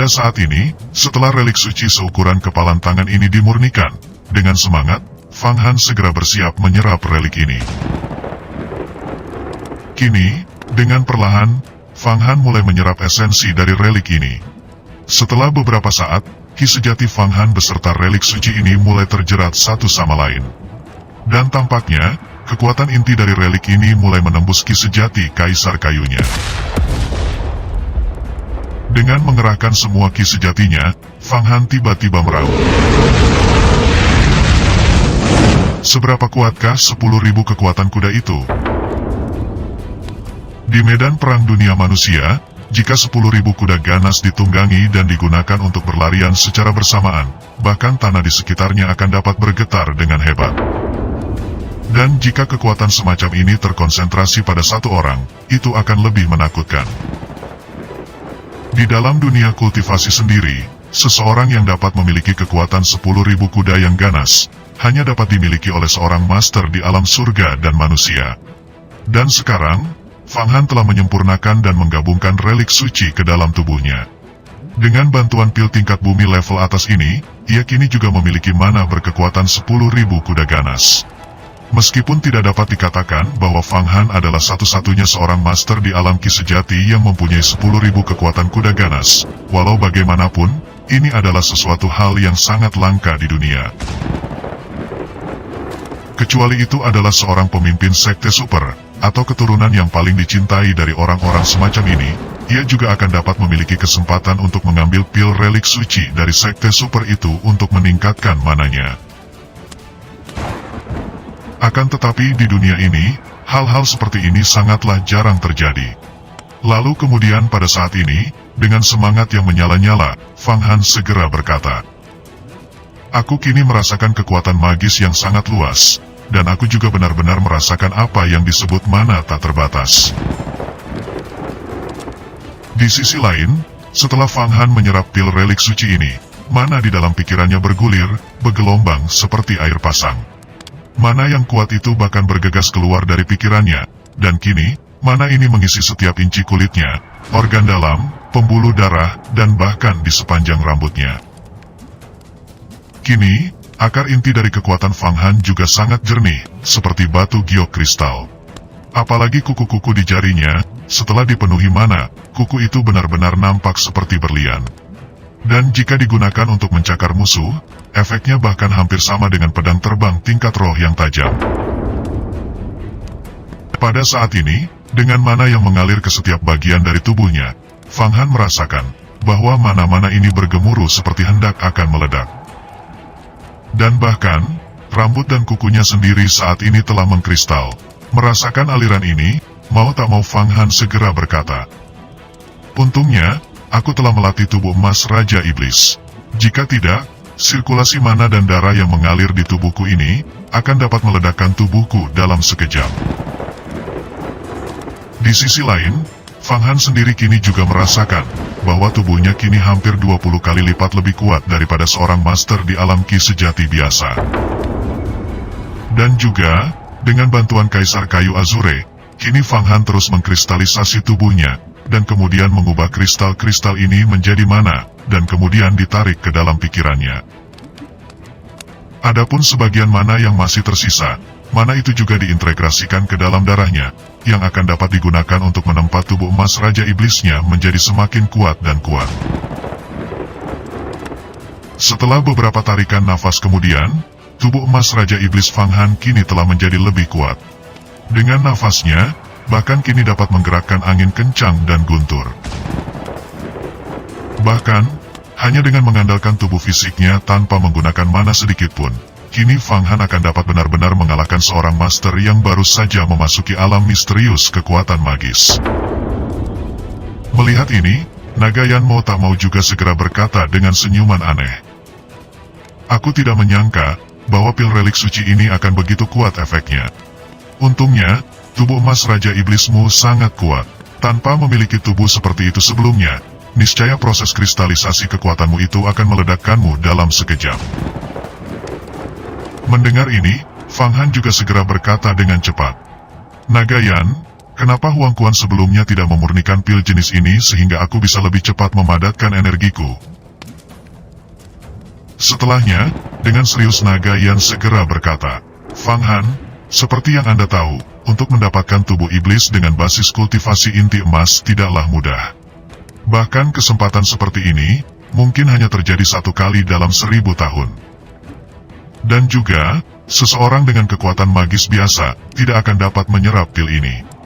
Pada saat ini, setelah relik suci seukuran kepalan tangan ini dimurnikan, dengan semangat, Fang Han segera bersiap menyerap relik ini. Kini, dengan perlahan, Fang Han mulai menyerap esensi dari relik ini. Setelah beberapa saat, ki sejati Fang Han beserta relik suci ini mulai terjerat satu sama lain. Dan tampaknya, kekuatan inti dari relik ini mulai menembus ki sejati Kaisar Kayunya. Dengan mengerahkan semua ki sejatinya, Fang Han tiba-tiba meraung. Seberapa kuatkah 10.000 kekuatan kuda itu? Di medan perang dunia manusia, jika 10.000 kuda ganas ditunggangi dan digunakan untuk berlarian secara bersamaan, bahkan tanah di sekitarnya akan dapat bergetar dengan hebat. Dan jika kekuatan semacam ini terkonsentrasi pada satu orang, itu akan lebih menakutkan. Di dalam dunia kultivasi sendiri, seseorang yang dapat memiliki kekuatan 10.000 kuda yang ganas, hanya dapat dimiliki oleh seorang master di alam surga dan manusia. Dan sekarang, Fang Han telah menyempurnakan dan menggabungkan relik suci ke dalam tubuhnya. Dengan bantuan pil tingkat bumi level atas ini, ia kini juga memiliki mana berkekuatan 10.000 kuda ganas. Meskipun tidak dapat dikatakan bahwa Fang Han adalah satu-satunya seorang master di alam ki sejati yang mempunyai 10.000 kekuatan kuda ganas, walau bagaimanapun, ini adalah sesuatu hal yang sangat langka di dunia. Kecuali itu adalah seorang pemimpin sekte super, atau keturunan yang paling dicintai dari orang-orang semacam ini, ia juga akan dapat memiliki kesempatan untuk mengambil pil relik suci dari sekte super itu untuk meningkatkan mananya. Akan tetapi di dunia ini, hal-hal seperti ini sangatlah jarang terjadi. Lalu kemudian pada saat ini, dengan semangat yang menyala-nyala, Fang Han segera berkata, "Aku kini merasakan kekuatan magis yang sangat luas, dan aku juga benar-benar merasakan apa yang disebut mana tak terbatas." Di sisi lain, setelah Fang Han menyerap pil relik suci ini, mana di dalam pikirannya bergulir, bergelombang seperti air pasang. Mana yang kuat itu bahkan bergegas keluar dari pikirannya, dan kini, mana ini mengisi setiap inci kulitnya, organ dalam, pembuluh darah, dan bahkan di sepanjang rambutnya. Kini, akar inti dari kekuatan Fang Han juga sangat jernih, seperti batu giok kristal. Apalagi kuku-kuku di jarinya, setelah dipenuhi mana, kuku itu benar-benar nampak seperti berlian. Dan jika digunakan untuk mencakar musuh, efeknya bahkan hampir sama dengan pedang terbang tingkat roh yang tajam. Pada saat ini, dengan mana yang mengalir ke setiap bagian dari tubuhnya, Fang Han merasakan bahwa mana-mana ini bergemuruh seperti hendak akan meledak. Dan bahkan, rambut dan kukunya sendiri saat ini telah mengkristal. Merasakan aliran ini, mau tak mau Fang Han segera berkata, "Untungnya, aku telah melatih tubuh emas Raja Iblis. Jika tidak, sirkulasi mana dan darah yang mengalir di tubuhku ini, akan dapat meledakkan tubuhku dalam sekejap." Di sisi lain, Fang Han sendiri kini juga merasakan bahwa tubuhnya kini hampir 20 kali lipat lebih kuat daripada seorang master di alam ki sejati biasa. Dan juga, dengan bantuan Kaisar Kayu Azure, kini Fang Han terus mengkristalisasi tubuhnya, dan kemudian mengubah kristal-kristal ini menjadi mana, dan kemudian ditarik ke dalam pikirannya. Adapun sebagian mana yang masih tersisa, mana itu juga diintegrasikan ke dalam darahnya, yang akan dapat digunakan untuk menempa tubuh emas Raja Iblisnya menjadi semakin kuat dan kuat. Setelah beberapa tarikan nafas kemudian, tubuh emas Raja Iblis Fang Han kini telah menjadi lebih kuat. Dengan nafasnya, bahkan kini dapat menggerakkan angin kencang dan guntur. Bahkan, hanya dengan mengandalkan tubuh fisiknya tanpa menggunakan mana sedikit pun, kini Fang Han akan dapat benar-benar mengalahkan seorang master yang baru saja memasuki alam misterius kekuatan magis. Melihat ini, Nagayan mau tak mau juga segera berkata dengan senyuman aneh, "Aku tidak menyangka bahwa pil relik suci ini akan begitu kuat efeknya. Untungnya, tubuh emas Raja Iblismu sangat kuat. Tanpa memiliki tubuh seperti itu sebelumnya, niscaya proses kristalisasi kekuatanmu itu akan meledakkanmu dalam sekejap." Mendengar ini, Fang Han juga segera berkata dengan cepat, "Nagayan, Kenapa Huang Quan sebelumnya tidak memurnikan pil jenis ini sehingga aku bisa lebih cepat memadatkan energiku? Setelahnya, dengan serius Naga Yan segera berkata, Fang Han, seperti yang Anda tahu, untuk mendapatkan tubuh iblis dengan basis kultivasi inti emas tidaklah mudah. Bahkan kesempatan seperti ini, mungkin hanya terjadi satu kali dalam 1000 tahun. Dan juga, seseorang dengan kekuatan magis biasa, tidak akan dapat menyerap pil ini.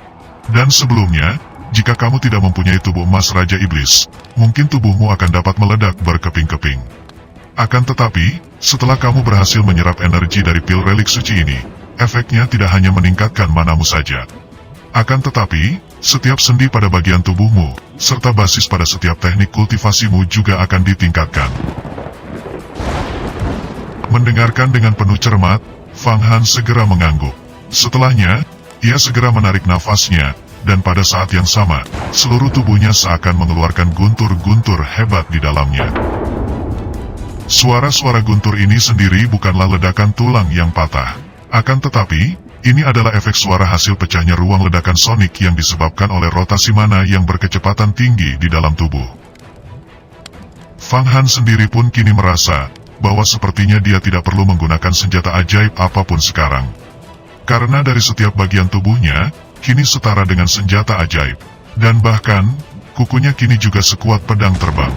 Dan sebelumnya, jika kamu tidak mempunyai tubuh emas Raja Iblis, mungkin tubuhmu akan dapat meledak berkeping-keping. Akan tetapi, setelah kamu berhasil menyerap energi dari pil relik suci ini, efeknya tidak hanya meningkatkan manamu saja. Akan tetapi, setiap sendi pada bagian tubuhmu, serta basis pada setiap teknik kultivasimu juga akan ditingkatkan. Mendengarkan dengan penuh cermat, Fang Han segera mengangguk. Setelahnya, ia segera menarik nafasnya, dan pada saat yang sama, seluruh tubuhnya seakan mengeluarkan guntur-guntur hebat di dalamnya. Suara-suara guntur ini sendiri bukanlah ledakan tulang yang patah. Akan tetapi, ini adalah efek suara hasil pecahnya ruang ledakan sonik yang disebabkan oleh rotasi mana yang berkecepatan tinggi di dalam tubuh. Fang Han sendiri pun kini merasa bahwa sepertinya dia tidak perlu menggunakan senjata ajaib apapun sekarang. Karena dari setiap bagian tubuhnya, kini setara dengan senjata ajaib. Dan bahkan, kukunya kini juga sekuat pedang terbang.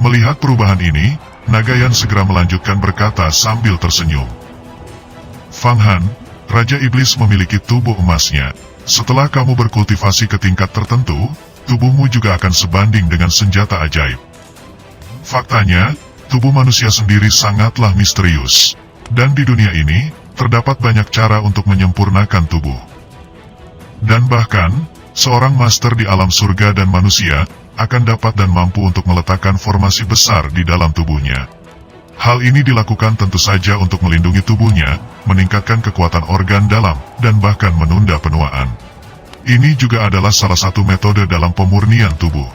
Melihat perubahan ini, Naga Yan segera melanjutkan berkata sambil tersenyum. Fang Han, Raja Iblis memiliki tubuh emasnya. Setelah kamu berkultivasi ke tingkat tertentu, tubuhmu juga akan sebanding dengan senjata ajaib. Faktanya, tubuh manusia sendiri sangatlah misterius. Dan di dunia ini, terdapat banyak cara untuk menyempurnakan tubuh. Dan bahkan, seorang master di alam surga dan manusia, akan dapat dan mampu untuk meletakkan formasi besar di dalam tubuhnya. Hal ini dilakukan tentu saja untuk melindungi tubuhnya, meningkatkan kekuatan organ dalam, dan bahkan menunda penuaan. Ini juga adalah salah satu metode dalam pemurnian tubuh.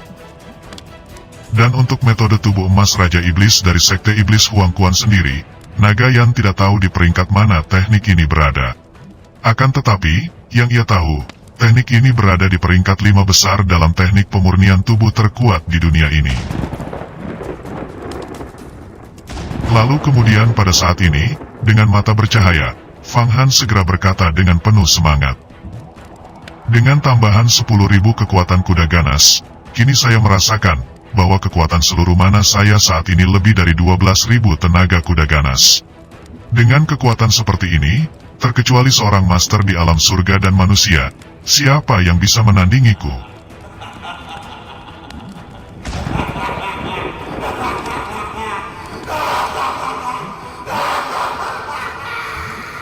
Dan untuk metode tubuh emas Raja Iblis dari Sekte Iblis Huang Quan sendiri, Naga Yan tidak tahu di peringkat mana teknik ini berada. Akan tetapi, yang ia tahu, teknik ini berada di peringkat 5 besar dalam teknik pemurnian tubuh terkuat di dunia ini. Lalu kemudian pada saat ini, dengan mata bercahaya, Fang Han segera berkata dengan penuh semangat. Dengan tambahan 10.000 kekuatan kuda ganas, kini saya merasakan bahwa kekuatan seluruh mana saya saat ini lebih dari 12.000 tenaga kuda ganas. Dengan kekuatan seperti ini, terkecuali seorang master di alam surga dan manusia, siapa yang bisa menandingiku?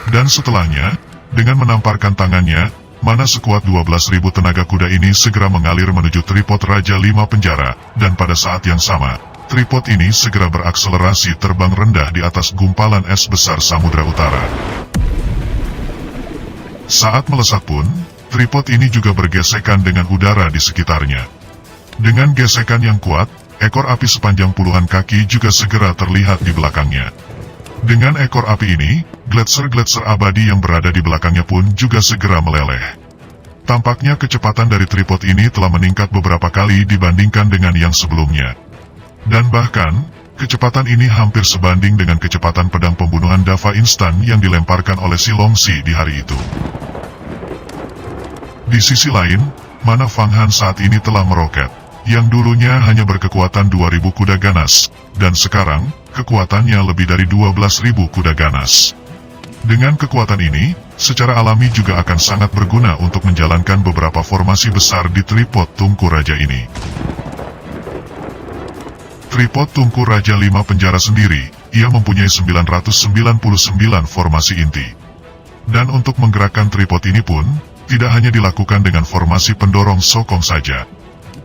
Dan setelahnya, dengan menamparkan tangannya, mana sekuat 12.000 tenaga kuda ini segera mengalir menuju tripod Raja 5 penjara, dan pada saat yang sama, tripod ini segera berakselerasi terbang rendah di atas gumpalan es besar Samudra Utara. Saat melesat pun, tripod ini juga bergesekan dengan udara di sekitarnya. Dengan gesekan yang kuat, ekor api sepanjang puluhan kaki juga segera terlihat di belakangnya. Dengan ekor api ini, gletser-gletser abadi yang berada di belakangnya pun juga segera meleleh. Tampaknya kecepatan dari tripod ini telah meningkat beberapa kali dibandingkan dengan yang sebelumnya. Dan bahkan, kecepatan ini hampir sebanding dengan kecepatan pedang pembunuhan Dava instan yang dilemparkan oleh si Longxi di hari itu. Di sisi lain, mana Fang Han saat ini telah meroket, yang dulunya hanya berkekuatan 2.000 kuda ganas, dan sekarang, kekuatannya lebih dari 12.000 kuda ganas. Dengan kekuatan ini, secara alami juga akan sangat berguna untuk menjalankan beberapa formasi besar di tripod Tungku Raja ini. Tripod Tungku Raja 5 penjara sendiri, ia mempunyai 999 formasi inti. Dan untuk menggerakkan tripod ini pun, tidak hanya dilakukan dengan formasi pendorong sokong saja.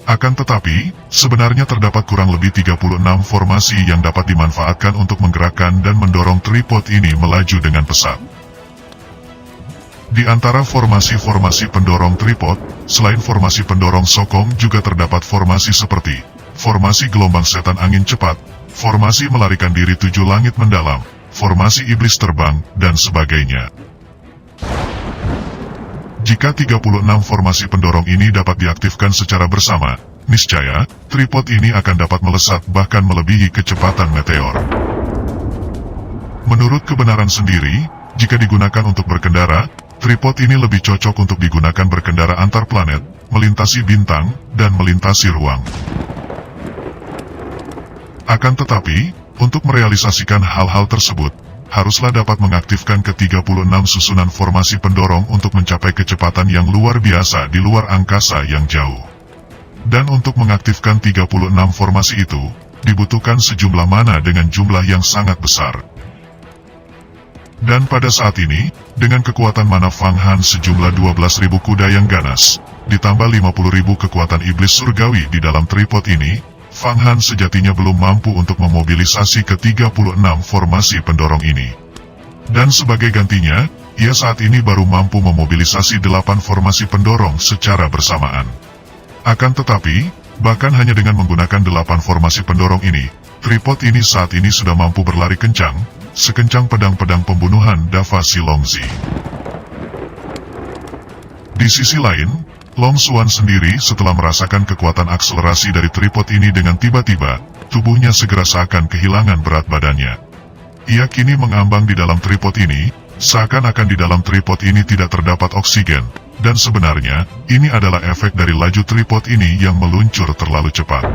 Akan tetapi, sebenarnya terdapat kurang lebih 36 formasi yang dapat dimanfaatkan untuk menggerakkan dan mendorong tripod ini melaju dengan pesat. Di antara formasi-formasi pendorong tripod, selain formasi pendorong sokong juga terdapat formasi seperti formasi gelombang setan angin cepat, formasi melarikan diri 7 langit mendalam, formasi iblis terbang, dan sebagainya. Jika 36 formasi pendorong ini dapat diaktifkan secara bersama, niscaya tripod ini akan dapat melesat bahkan melebihi kecepatan meteor. Menurut kebenaran sendiri, jika digunakan untuk berkendara, tripod ini lebih cocok untuk digunakan berkendara antar planet, melintasi bintang, dan melintasi ruang. Akan tetapi, untuk merealisasikan hal-hal tersebut, haruslah dapat mengaktifkan ke-36 susunan formasi pendorong untuk mencapai kecepatan yang luar biasa di luar angkasa yang jauh. Dan untuk mengaktifkan 36 formasi itu, dibutuhkan sejumlah mana dengan jumlah yang sangat besar. Dan pada saat ini, dengan kekuatan mana Fang Han sejumlah 12.000 kuda yang ganas, ditambah 50.000 kekuatan iblis surgawi di dalam tripod ini, Fang Han sejatinya belum mampu untuk memobilisasi ke-36 formasi pendorong ini. Dan sebagai gantinya, ia saat ini baru mampu memobilisasi 8 formasi pendorong secara bersamaan. Akan tetapi, bahkan hanya dengan menggunakan 8 formasi pendorong ini, tripod ini saat ini sudah mampu berlari kencang, sekencang pedang-pedang pembunuhan Dava Silongzi. Di sisi lain, Long Xuan sendiri setelah merasakan kekuatan akselerasi dari tripod ini dengan tiba-tiba, tubuhnya segera seakan kehilangan berat badannya. Ia kini mengambang di dalam tripod ini, seakan-akan di dalam tripod ini tidak terdapat oksigen, dan sebenarnya, ini adalah efek dari laju tripod ini yang meluncur terlalu cepat.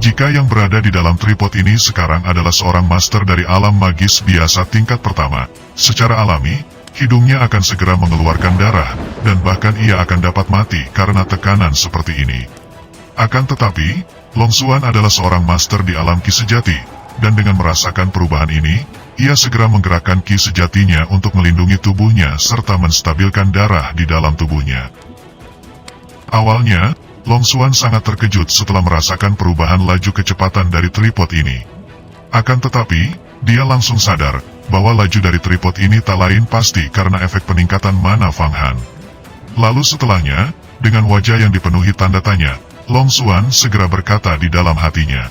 Jika yang berada di dalam tripod ini sekarang adalah seorang master dari alam magis biasa tingkat pertama, secara alami, hidungnya akan segera mengeluarkan darah, dan bahkan ia akan dapat mati karena tekanan seperti ini. Akan tetapi, Long Xuan adalah seorang master di alam ki sejati, dan dengan merasakan perubahan ini, ia segera menggerakkan ki sejatinya untuk melindungi tubuhnya serta menstabilkan darah di dalam tubuhnya. Awalnya, Long Xuan sangat terkejut setelah merasakan perubahan laju kecepatan dari tripod ini. Akan tetapi, dia langsung sadar bahwa laju dari tripod ini tak lain pasti karena efek peningkatan mana Fang Han. Lalu setelahnya, dengan wajah yang dipenuhi tanda tanya, Long Xuan segera berkata di dalam hatinya,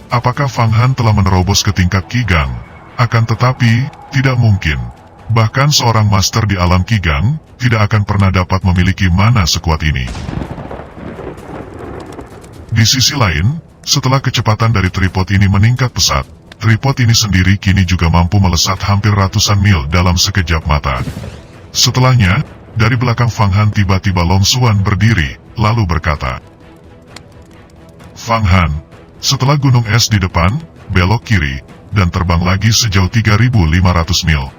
apakah Fang Han telah menerobos ke tingkat Qi Gang? Akan tetapi, tidak mungkin. Bahkan seorang master di alam Qi Gang tidak akan pernah dapat memiliki mana sekuat ini. Di sisi lain, setelah kecepatan dari tripod ini meningkat pesat, tripod ini sendiri kini juga mampu melesat hampir ratusan mil dalam sekejap mata. Setelahnya, dari belakang Fang Han tiba-tiba Long Xuan berdiri, lalu berkata, Fang Han, setelah gunung es di depan, belok kiri, dan terbang lagi sejauh 3.500 mil.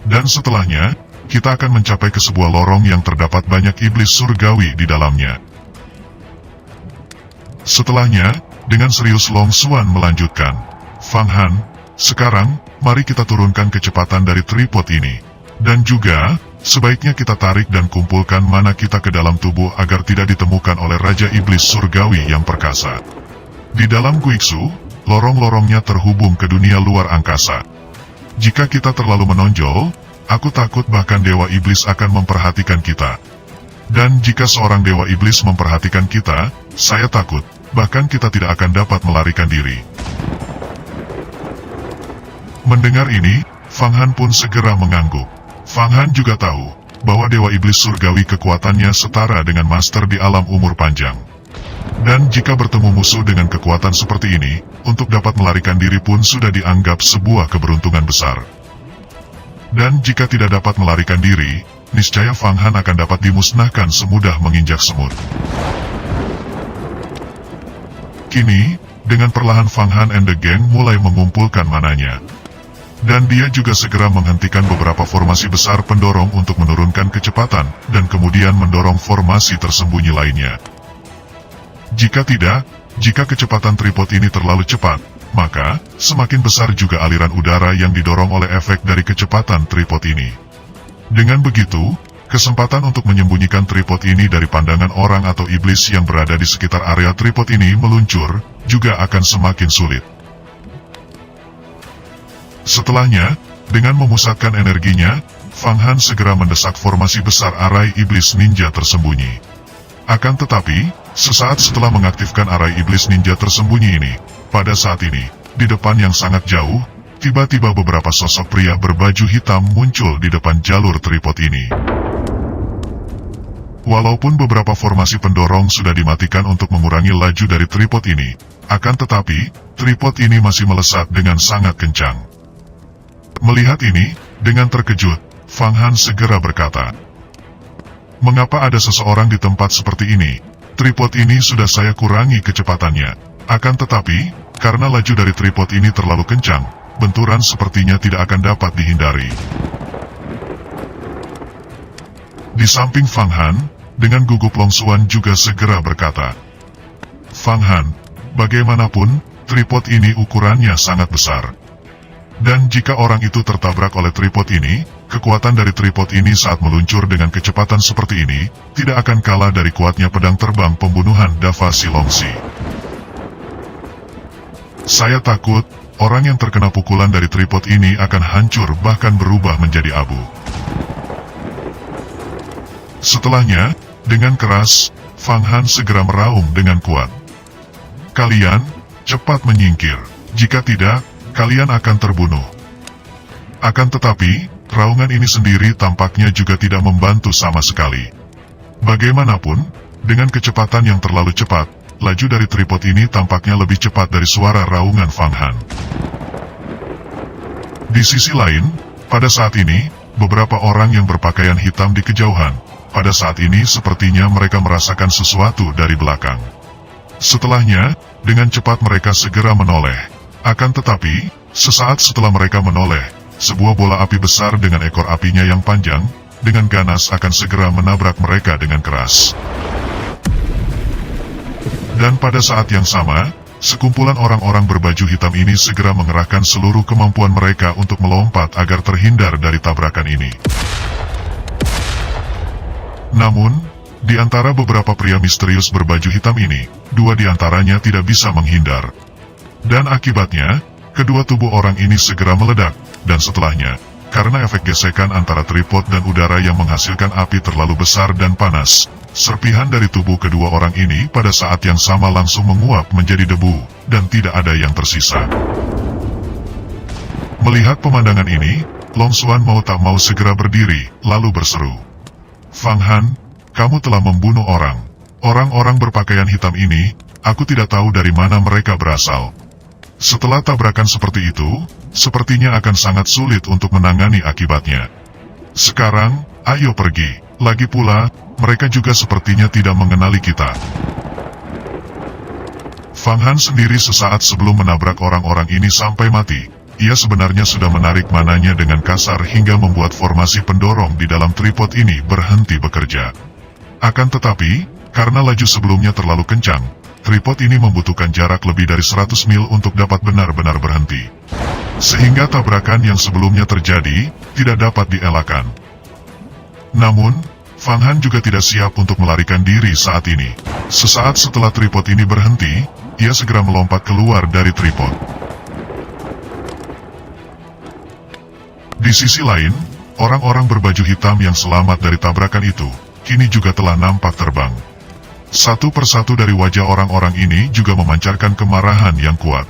Dan setelahnya, kita akan mencapai ke sebuah lorong yang terdapat banyak iblis surgawi di dalamnya. Setelahnya, dengan serius Long Xuan melanjutkan, Fang Han, sekarang, mari kita turunkan kecepatan dari tripod ini. Dan juga, sebaiknya kita tarik dan kumpulkan mana kita ke dalam tubuh agar tidak ditemukan oleh Raja Iblis Surgawi yang perkasa. Di dalam Guixu, lorong-lorongnya terhubung ke dunia luar angkasa. Jika kita terlalu menonjol, aku takut bahkan Dewa Iblis akan memperhatikan kita. Dan jika seorang Dewa Iblis memperhatikan kita, saya takut, bahkan kita tidak akan dapat melarikan diri. Mendengar ini, Fang Han pun segera mengangguk. Fang Han juga tahu, bahwa Dewa Iblis Surgawi kekuatannya setara dengan master di alam umur panjang. Dan jika bertemu musuh dengan kekuatan seperti ini, untuk dapat melarikan diri pun sudah dianggap sebuah keberuntungan besar. Dan jika tidak dapat melarikan diri, niscaya Fang Han akan dapat dimusnahkan semudah menginjak semut. Kini, dengan perlahan Fang Han and the gang mulai mengumpulkan mananya. Dan dia juga segera menghentikan beberapa formasi besar pendorong untuk menurunkan kecepatan, dan kemudian mendorong formasi tersembunyi lainnya. Jika tidak, jika kecepatan tripod ini terlalu cepat, maka, semakin besar juga aliran udara yang didorong oleh efek dari kecepatan tripod ini. Dengan begitu, kesempatan untuk menyembunyikan tripod ini dari pandangan orang atau iblis yang berada di sekitar area tripod ini meluncur, juga akan semakin sulit. Setelahnya, dengan memusatkan energinya, Fang Han segera mendesak formasi besar arai iblis ninja tersembunyi. Akan tetapi, sesaat setelah mengaktifkan arai iblis ninja tersembunyi ini, pada saat ini, di depan yang sangat jauh, tiba-tiba beberapa sosok pria berbaju hitam muncul di depan jalur tripod ini. Walaupun beberapa formasi pendorong sudah dimatikan untuk mengurangi laju dari tripod ini, akan tetapi, tripod ini masih melesat dengan sangat kencang. Melihat ini, dengan terkejut, Fang Han segera berkata, "Mengapa ada seseorang di tempat seperti ini? Tripod ini sudah saya kurangi kecepatannya. Akan tetapi, karena laju dari tripod ini terlalu kencang, benturan sepertinya tidak akan dapat dihindari." Di samping Fang Han, dengan gugup Long Xuan juga segera berkata, "Fang Han, bagaimanapun, tripod ini ukurannya sangat besar. Dan jika orang itu tertabrak oleh tripod ini, kekuatan dari tripod ini saat meluncur dengan kecepatan seperti ini, tidak akan kalah dari kuatnya pedang terbang pembunuhan Dava Silongsi. Saya takut, orang yang terkena pukulan dari tripod ini akan hancur bahkan berubah menjadi abu." Setelahnya, dengan keras, Fang Han segera meraung dengan kuat, "Kalian, cepat menyingkir, jika tidak, kalian akan terbunuh." Akan tetapi, raungan ini sendiri tampaknya juga tidak membantu sama sekali. Bagaimanapun, dengan kecepatan yang terlalu cepat, laju dari tripod ini tampaknya lebih cepat dari suara raungan Fang Han. Di sisi lain, pada saat ini, beberapa orang yang berpakaian hitam di kejauhan, pada saat ini sepertinya mereka merasakan sesuatu dari belakang. Setelahnya, dengan cepat mereka segera menoleh. Akan tetapi, sesaat setelah mereka menoleh, sebuah bola api besar dengan ekor apinya yang panjang, dengan ganas akan segera menabrak mereka dengan keras. Dan pada saat yang sama, sekumpulan orang-orang berbaju hitam ini segera mengerahkan seluruh kemampuan mereka untuk melompat agar terhindar dari tabrakan ini. Namun, di antara beberapa pria misterius berbaju hitam ini, dua di antaranya tidak bisa menghindar. Dan akibatnya, kedua tubuh orang ini segera meledak, dan setelahnya, karena efek gesekan antara tripod dan udara yang menghasilkan api terlalu besar dan panas, serpihan dari tubuh kedua orang ini pada saat yang sama langsung menguap menjadi debu, dan tidak ada yang tersisa. Melihat pemandangan ini, Long Xuan mau tak mau segera berdiri, lalu berseru, "Fang Han, kamu telah membunuh orang. Orang-orang berpakaian hitam ini, aku tidak tahu dari mana mereka berasal. Setelah tabrakan seperti itu, sepertinya akan sangat sulit untuk menangani akibatnya. Sekarang, ayo pergi. Lagi pula, mereka juga sepertinya tidak mengenali kita." Fang Han sendiri sesaat sebelum menabrak orang-orang ini sampai mati, ia sebenarnya sudah menarik mananya dengan kasar hingga membuat formasi pendorong di dalam tripod ini berhenti bekerja. Akan tetapi, karena laju sebelumnya terlalu kencang, tripod ini membutuhkan jarak lebih dari 100 mil untuk dapat benar-benar berhenti. Sehingga tabrakan yang sebelumnya terjadi, tidak dapat dielakkan. Namun, Fang Han juga tidak siap untuk melarikan diri saat ini. Sesaat setelah tripod ini berhenti, ia segera melompat keluar dari tripod. Di sisi lain, orang-orang berbaju hitam yang selamat dari tabrakan itu, kini juga telah nampak terbang. Satu persatu dari wajah orang-orang ini juga memancarkan kemarahan yang kuat.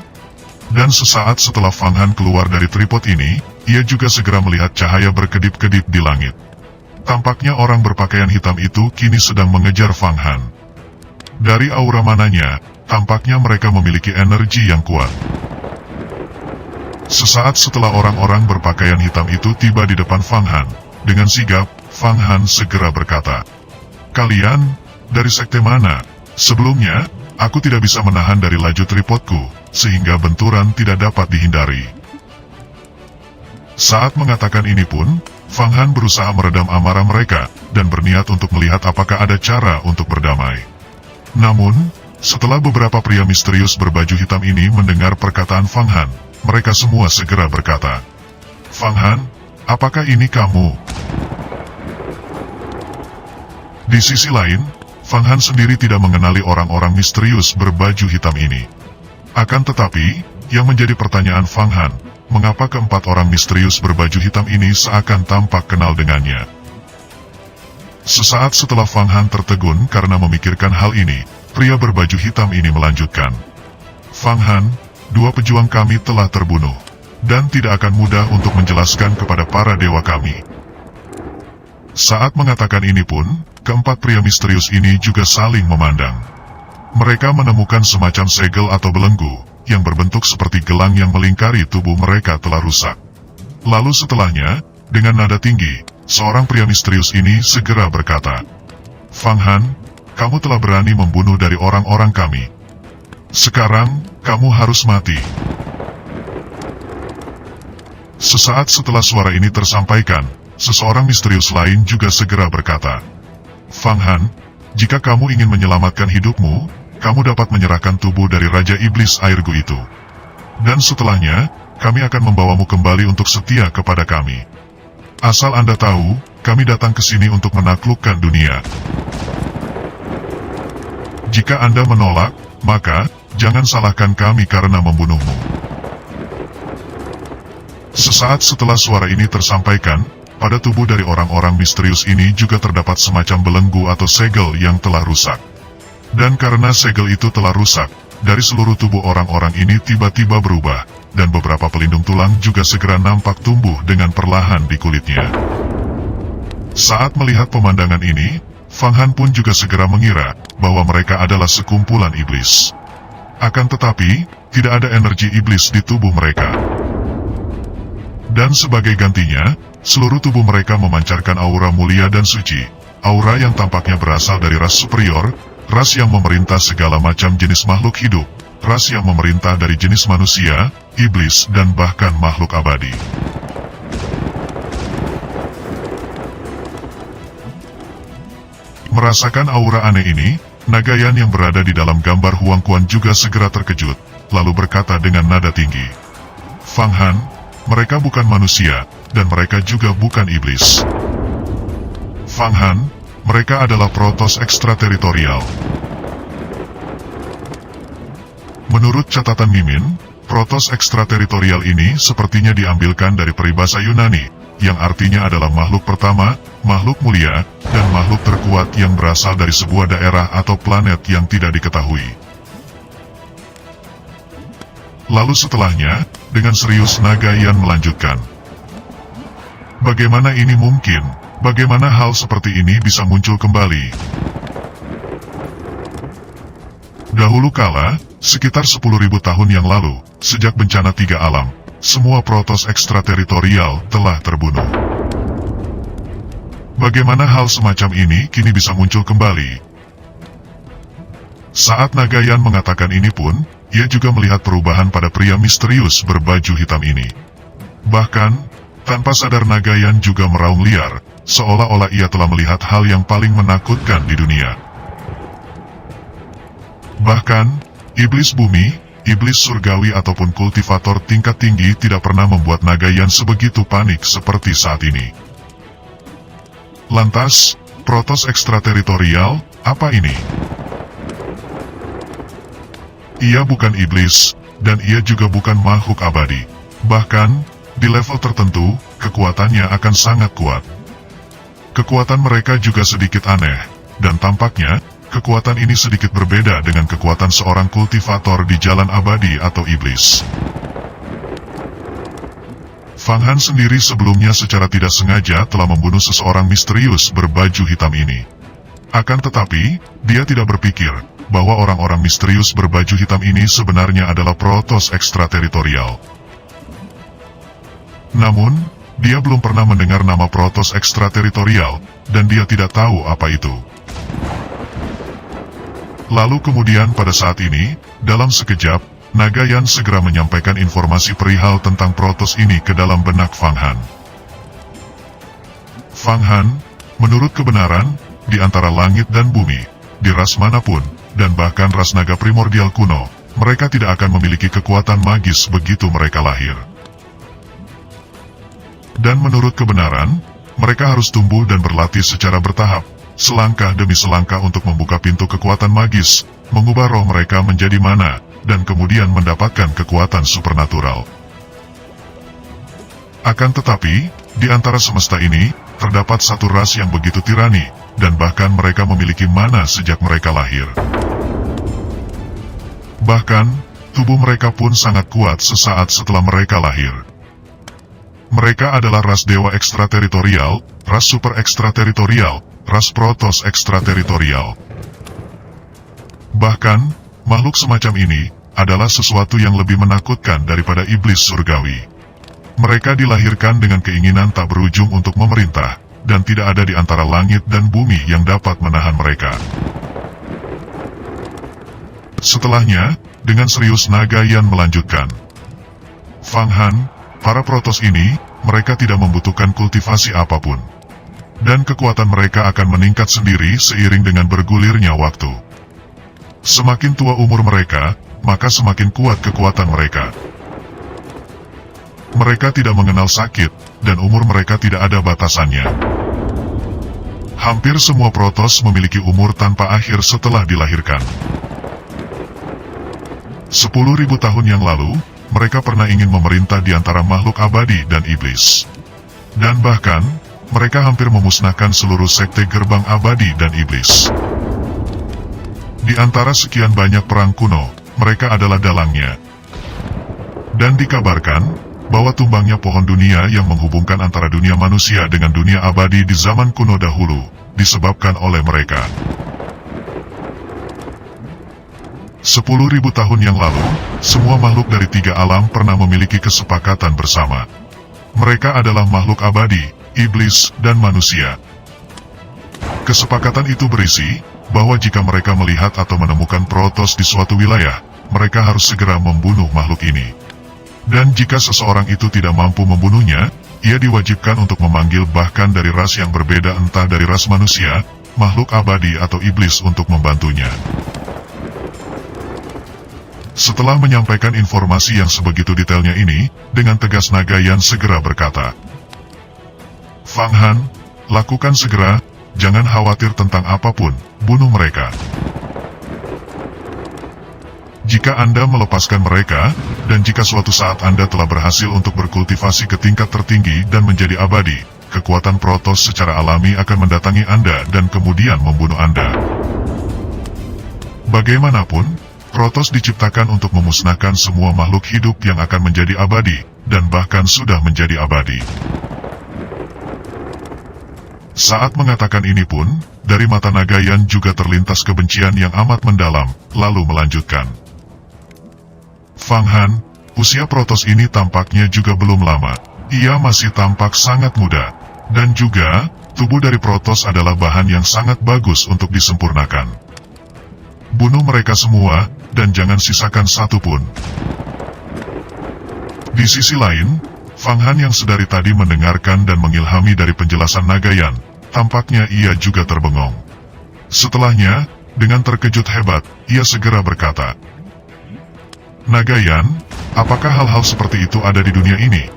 Dan sesaat setelah Fang Han keluar dari tripod ini, ia juga segera melihat cahaya berkedip-kedip di langit. Tampaknya orang berpakaian hitam itu kini sedang mengejar Fang Han. Dari aura mananya, tampaknya mereka memiliki energi yang kuat. Sesaat setelah orang-orang berpakaian hitam itu tiba di depan Fang Han, dengan sigap, Fang Han segera berkata, "Kalian, dari sekte mana? Sebelumnya, aku tidak bisa menahan dari laju tripodku, sehingga benturan tidak dapat dihindari." Saat mengatakan ini pun, Fang Han berusaha meredam amarah mereka, dan berniat untuk melihat apakah ada cara untuk berdamai. Namun, setelah beberapa pria misterius berbaju hitam ini mendengar perkataan Fang Han, mereka semua segera berkata, "Fang Han, apakah ini kamu?" Di sisi lain, Fang Han sendiri tidak mengenali orang-orang misterius berbaju hitam ini. Akan tetapi, yang menjadi pertanyaan Fang Han, mengapa keempat orang misterius berbaju hitam ini seakan tampak kenal dengannya? Sesaat setelah Fang Han tertegun karena memikirkan hal ini, pria berbaju hitam ini melanjutkan, "Fang Han, dua pejuang kami telah terbunuh. dan tidak akan mudah untuk menjelaskan kepada para dewa kami." Saat mengatakan ini pun, keempat pria misterius ini juga saling memandang. Mereka menemukan semacam segel atau belenggu, yang berbentuk seperti gelang yang melingkari tubuh mereka telah rusak. Lalu setelahnya, dengan nada tinggi, seorang pria misterius ini segera berkata, "Fang Han, kamu telah berani membunuh dari orang-orang kami. Sekarang, kamu harus mati." Sesaat setelah suara ini tersampaikan, seseorang misterius lain juga segera berkata, "Fang Han, jika kamu ingin menyelamatkan hidupmu, kamu dapat menyerahkan tubuh dari Raja Iblis Airgu itu. Dan setelahnya, kami akan membawamu kembali untuk setia kepada kami. Asal Anda tahu, kami datang ke sini untuk menaklukkan dunia. Jika Anda menolak, maka, jangan salahkan kami karena membunuhmu." Sesaat setelah suara ini tersampaikan, pada tubuh dari orang-orang misterius ini juga terdapat semacam belenggu atau segel yang telah rusak. Dan karena segel itu telah rusak, dari seluruh tubuh orang-orang ini tiba-tiba berubah, dan beberapa pelindung tulang juga segera nampak tumbuh dengan perlahan di kulitnya. Saat melihat pemandangan ini, Fang Han pun juga segera mengira bahwa mereka adalah sekumpulan iblis. Akan tetapi, tidak ada energi iblis di tubuh mereka. Dan sebagai gantinya, seluruh tubuh mereka memancarkan aura mulia dan suci, aura yang tampaknya berasal dari ras superior, ras yang memerintah segala macam jenis makhluk hidup, ras yang memerintah dari jenis manusia, iblis dan bahkan makhluk abadi. Merasakan aura aneh ini, Nagayan yang berada di dalam gambar Huang Quan juga segera terkejut, lalu berkata dengan nada tinggi, "Fang Han, mereka bukan manusia, dan mereka juga bukan iblis. Fang Han, mereka adalah protos ekstrateritorial." Menurut catatan Mimin, protos ekstrateritorial ini sepertinya diambilkan dari peribahasa Yunani, yang artinya adalah makhluk pertama, makhluk mulia, dan makhluk terkuat yang berasal dari sebuah daerah atau planet yang tidak diketahui. Lalu setelahnya, dengan serius Nagayan melanjutkan, "Bagaimana ini mungkin? Bagaimana hal seperti ini bisa muncul kembali?" Dahulu kala, sekitar 10.000 tahun yang lalu, sejak bencana tiga alam, semua protos ekstrateritorial telah terbunuh. Bagaimana hal semacam ini kini bisa muncul kembali? Saat Nagayan mengatakan ini pun, ia juga melihat perubahan pada pria misterius berbaju hitam ini. Bahkan, tanpa sadar Nagayan juga meraung liar, seolah-olah ia telah melihat hal yang paling menakutkan di dunia. Bahkan, iblis bumi, iblis surgawi ataupun kultivator tingkat tinggi tidak pernah membuat Nagayan sebegitu panik seperti saat ini. Lantas, protos ekstrateritorial, apa ini? Ia bukan iblis, dan ia juga bukan makhluk abadi. Bahkan, di level tertentu, kekuatannya akan sangat kuat. Kekuatan mereka juga sedikit aneh, dan tampaknya, kekuatan ini sedikit berbeda dengan kekuatan seorang kultivator di jalan abadi atau iblis. Fang Han sendiri sebelumnya secara tidak sengaja telah membunuh seseorang misterius berbaju hitam ini. Akan tetapi, dia tidak berpikir bahwa orang-orang misterius berbaju hitam ini sebenarnya adalah protos ekstrateritorial. Namun, dia belum pernah mendengar nama protos ekstrateritorial, dan dia tidak tahu apa itu. Lalu kemudian pada saat ini, dalam sekejap, Nagayan segera menyampaikan informasi perihal tentang protos ini ke dalam benak Fang Han. Fang Han, menurut kebenaran, di antara langit dan bumi, di ras manapun, dan bahkan ras naga primordial kuno, mereka tidak akan memiliki kekuatan magis begitu mereka lahir. Dan menurut kebenaran, mereka harus tumbuh dan berlatih secara bertahap, selangkah demi selangkah untuk membuka pintu kekuatan magis, mengubah roh mereka menjadi mana, dan kemudian mendapatkan kekuatan supernatural. Akan tetapi, di antara semesta ini, terdapat satu ras yang begitu tirani, dan bahkan mereka memiliki mana sejak mereka lahir. Bahkan, tubuh mereka pun sangat kuat sesaat setelah mereka lahir. Mereka adalah ras dewa ekstrateritorial, ras super ekstrateritorial, ras Protoss ekstrateritorial. Bahkan, makhluk semacam ini adalah sesuatu yang lebih menakutkan daripada iblis surgawi. Mereka dilahirkan dengan keinginan tak berujung untuk memerintah, dan tidak ada di antara langit dan bumi yang dapat menahan mereka. Setelahnya, dengan serius Naga Yan melanjutkan. Fang Han, para Protoss ini, mereka tidak membutuhkan kultivasi apapun. Dan kekuatan mereka akan meningkat sendiri seiring dengan bergulirnya waktu. Semakin tua umur mereka, maka semakin kuat kekuatan mereka. Mereka tidak mengenal sakit, dan umur mereka tidak ada batasannya. Hampir semua Protoss memiliki umur tanpa akhir setelah dilahirkan. 10.000 tahun yang lalu, mereka pernah ingin memerintah di antara makhluk abadi dan iblis. Dan bahkan, mereka hampir memusnahkan seluruh sekte gerbang abadi dan iblis. Di antara sekian banyak perang kuno, mereka adalah dalangnya. Dan dikabarkan, bahwa tumbangnya pohon dunia yang menghubungkan antara dunia manusia dengan dunia abadi di zaman kuno dahulu, disebabkan oleh mereka. 10.000 tahun yang lalu, semua makhluk dari 3 alam pernah memiliki kesepakatan bersama. Mereka adalah makhluk abadi, iblis, dan manusia. Kesepakatan itu berisi, bahwa jika mereka melihat atau menemukan Protoss di suatu wilayah, mereka harus segera membunuh makhluk ini. Dan jika seseorang itu tidak mampu membunuhnya, ia diwajibkan untuk memanggil bahkan dari ras yang berbeda, entah dari ras manusia, makhluk abadi atau iblis untuk membantunya. Setelah menyampaikan informasi yang sebegitu detailnya ini, dengan tegas Naga Yan segera berkata, Fang Han, lakukan segera, jangan khawatir tentang apapun, bunuh mereka. Jika Anda melepaskan mereka, dan jika suatu saat Anda telah berhasil untuk berkultivasi ke tingkat tertinggi dan menjadi abadi, kekuatan Protoss secara alami akan mendatangi Anda dan kemudian membunuh Anda. Bagaimanapun, Protoss diciptakan untuk memusnahkan semua makhluk hidup yang akan menjadi abadi, dan bahkan sudah menjadi abadi. Saat mengatakan ini pun, dari mata Naga Yan juga terlintas kebencian yang amat mendalam, lalu melanjutkan. Fang Han, usia Protoss ini tampaknya juga belum lama. Ia masih tampak sangat muda. Dan juga, tubuh dari Protoss adalah bahan yang sangat bagus untuk disempurnakan. Bunuh mereka semua, dan jangan sisakan satu pun. Di sisi lain, Fang Han yang sedari tadi mendengarkan dan mengilhami dari penjelasan Naga Yan, tampaknya ia juga terbengong. Setelahnya, dengan terkejut hebat, ia segera berkata, Naga Yan, apakah hal-hal seperti itu ada di dunia ini?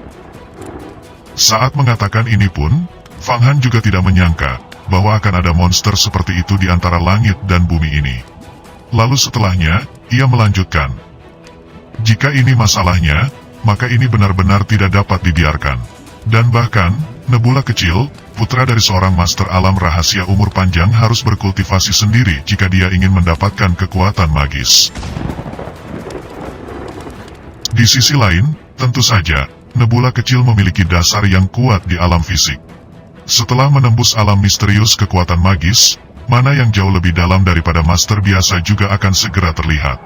Saat mengatakan ini pun, Fang Han juga tidak menyangka, bahwa akan ada monster seperti itu di antara langit dan bumi ini. Lalu setelahnya, ia melanjutkan. Jika ini masalahnya, maka ini benar-benar tidak dapat dibiarkan. Dan bahkan, Nebula kecil, putra dari seorang master alam rahasia umur panjang harus berkultivasi sendiri jika dia ingin mendapatkan kekuatan magis. Di sisi lain, tentu saja, Nebula kecil memiliki dasar yang kuat di alam fisik. Setelah menembus alam misterius kekuatan magis, mana yang jauh lebih dalam daripada master biasa juga akan segera terlihat.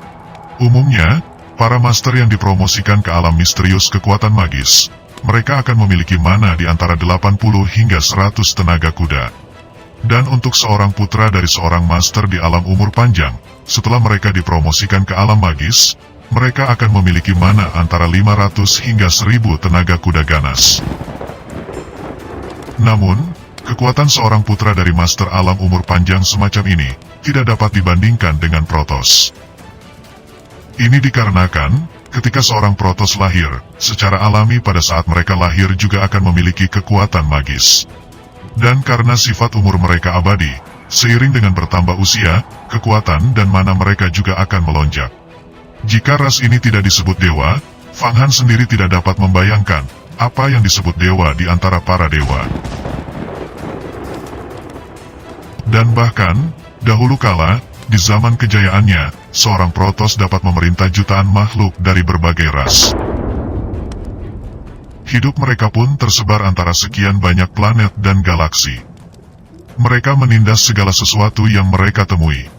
Umumnya, para master yang dipromosikan ke alam misterius kekuatan magis, mereka akan memiliki mana di antara 80 hingga 100 tenaga kuda. Dan untuk seorang putra dari seorang master di alam umur panjang, setelah mereka dipromosikan ke alam magis, mereka akan memiliki mana antara 500 hingga 1000 tenaga kuda ganas. Namun, kekuatan seorang putra dari master alam umur panjang semacam ini, tidak dapat dibandingkan dengan Protoss. Ini dikarenakan, ketika seorang Protoss lahir, secara alami pada saat mereka lahir juga akan memiliki kekuatan magis. Dan karena sifat umur mereka abadi, seiring dengan bertambah usia, kekuatan dan mana mereka juga akan melonjak. Jika ras ini tidak disebut dewa, Fang Han sendiri tidak dapat membayangkan, apa yang disebut dewa di antara para dewa. Dan bahkan, dahulu kala, di zaman kejayaannya, seorang Protoss dapat memerintah jutaan makhluk dari berbagai ras. Hidup mereka pun tersebar antara sekian banyak planet dan galaksi. Mereka menindas segala sesuatu yang mereka temui.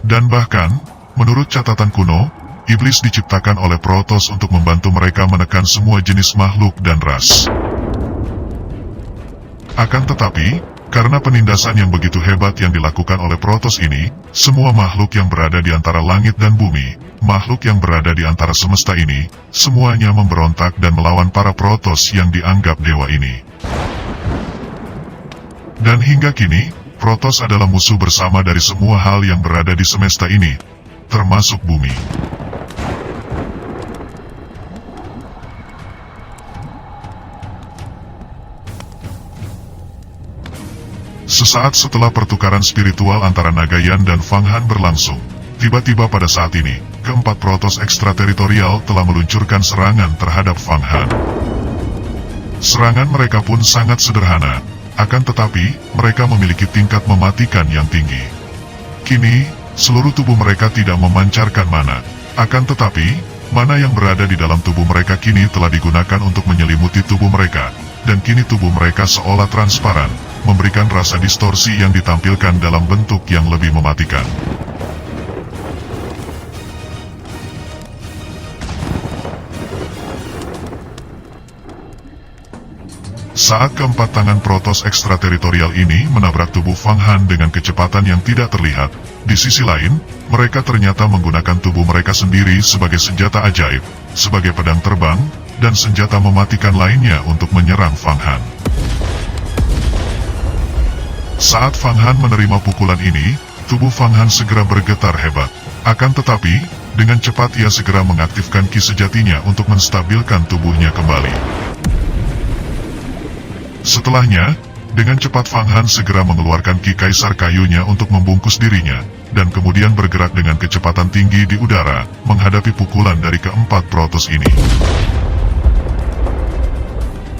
Dan bahkan, menurut catatan kuno, iblis diciptakan oleh Protoss untuk membantu mereka menekan semua jenis makhluk dan ras. Akan tetapi, karena penindasan yang begitu hebat yang dilakukan oleh Protoss ini, semua makhluk yang berada di antara langit dan bumi, makhluk yang berada di antara semesta ini, semuanya memberontak dan melawan para Protoss yang dianggap dewa ini. Dan hingga kini, Protoss adalah musuh bersama dari semua hal yang berada di semesta ini, termasuk bumi. Sesaat setelah pertukaran spiritual antara Nagayan dan Fang Han berlangsung, tiba-tiba pada saat ini, keempat Protoss ekstrateritorial telah meluncurkan serangan terhadap Fang Han. Serangan mereka pun sangat sederhana, akan tetapi, mereka memiliki tingkat mematikan yang tinggi. Kini, seluruh tubuh mereka tidak memancarkan mana, akan tetapi, mana yang berada di dalam tubuh mereka kini telah digunakan untuk menyelimuti tubuh mereka, dan kini tubuh mereka seolah transparan, memberikan rasa distorsi yang ditampilkan dalam bentuk yang lebih mematikan. Saat keempat tangan Protoss ekstrateritorial ini menabrak tubuh Fang Han dengan kecepatan yang tidak terlihat, di sisi lain, mereka ternyata menggunakan tubuh mereka sendiri sebagai senjata ajaib, sebagai pedang terbang, dan senjata mematikan lainnya untuk menyerang Fang Han. Saat Fang Han menerima pukulan ini, tubuh Fang Han segera bergetar hebat. Akan tetapi, dengan cepat ia segera mengaktifkan ki sejatinya untuk menstabilkan tubuhnya kembali. Setelahnya, dengan cepat Fang Han segera mengeluarkan ki kaisar kayunya untuk membungkus dirinya, dan kemudian bergerak dengan kecepatan tinggi di udara, menghadapi pukulan dari keempat Protoss ini.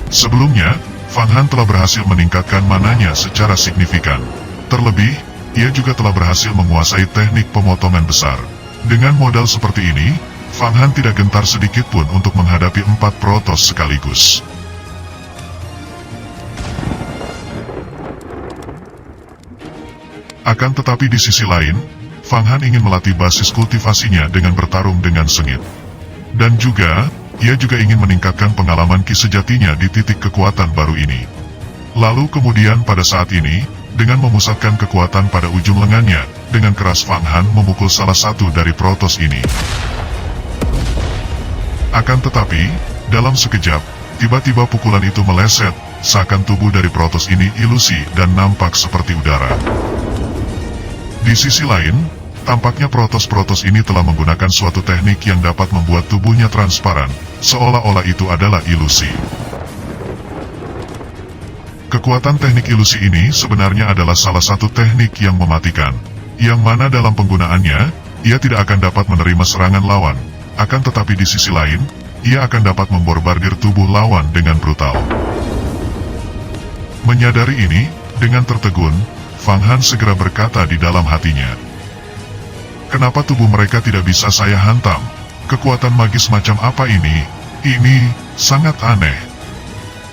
Sebelumnya, Fang Han telah berhasil meningkatkan mananya secara signifikan. Terlebih, ia juga telah berhasil menguasai teknik pemotongan besar. Dengan modal seperti ini, Fang Han tidak gentar sedikit pun untuk menghadapi 4 Protoss sekaligus. Akan tetapi di sisi lain, Fang Han ingin melatih basis kultivasinya dengan bertarung dengan sengit. Dan juga, ia juga ingin meningkatkan pengalaman ki sejatinya di titik kekuatan baru ini. Lalu kemudian pada saat ini, dengan memusatkan kekuatan pada ujung lengannya, dengan keras Fang Han memukul salah satu dari Protoss ini. Akan tetapi, dalam sekejap, tiba-tiba pukulan itu meleset, seakan tubuh dari Protoss ini ilusi dan nampak seperti udara. Di sisi lain, tampaknya Protoss ini telah menggunakan suatu teknik yang dapat membuat tubuhnya transparan, seolah-olah itu adalah ilusi. Kekuatan teknik ilusi ini sebenarnya adalah salah satu teknik yang mematikan, yang mana dalam penggunaannya, ia tidak akan dapat menerima serangan lawan, akan tetapi di sisi lain, ia akan dapat membombardir tubuh lawan dengan brutal. Menyadari ini, dengan tertegun, Fang Han segera berkata di dalam hatinya, "Kenapa tubuh mereka tidak bisa saya hantam? Kekuatan magis macam apa ini? Ini sangat aneh.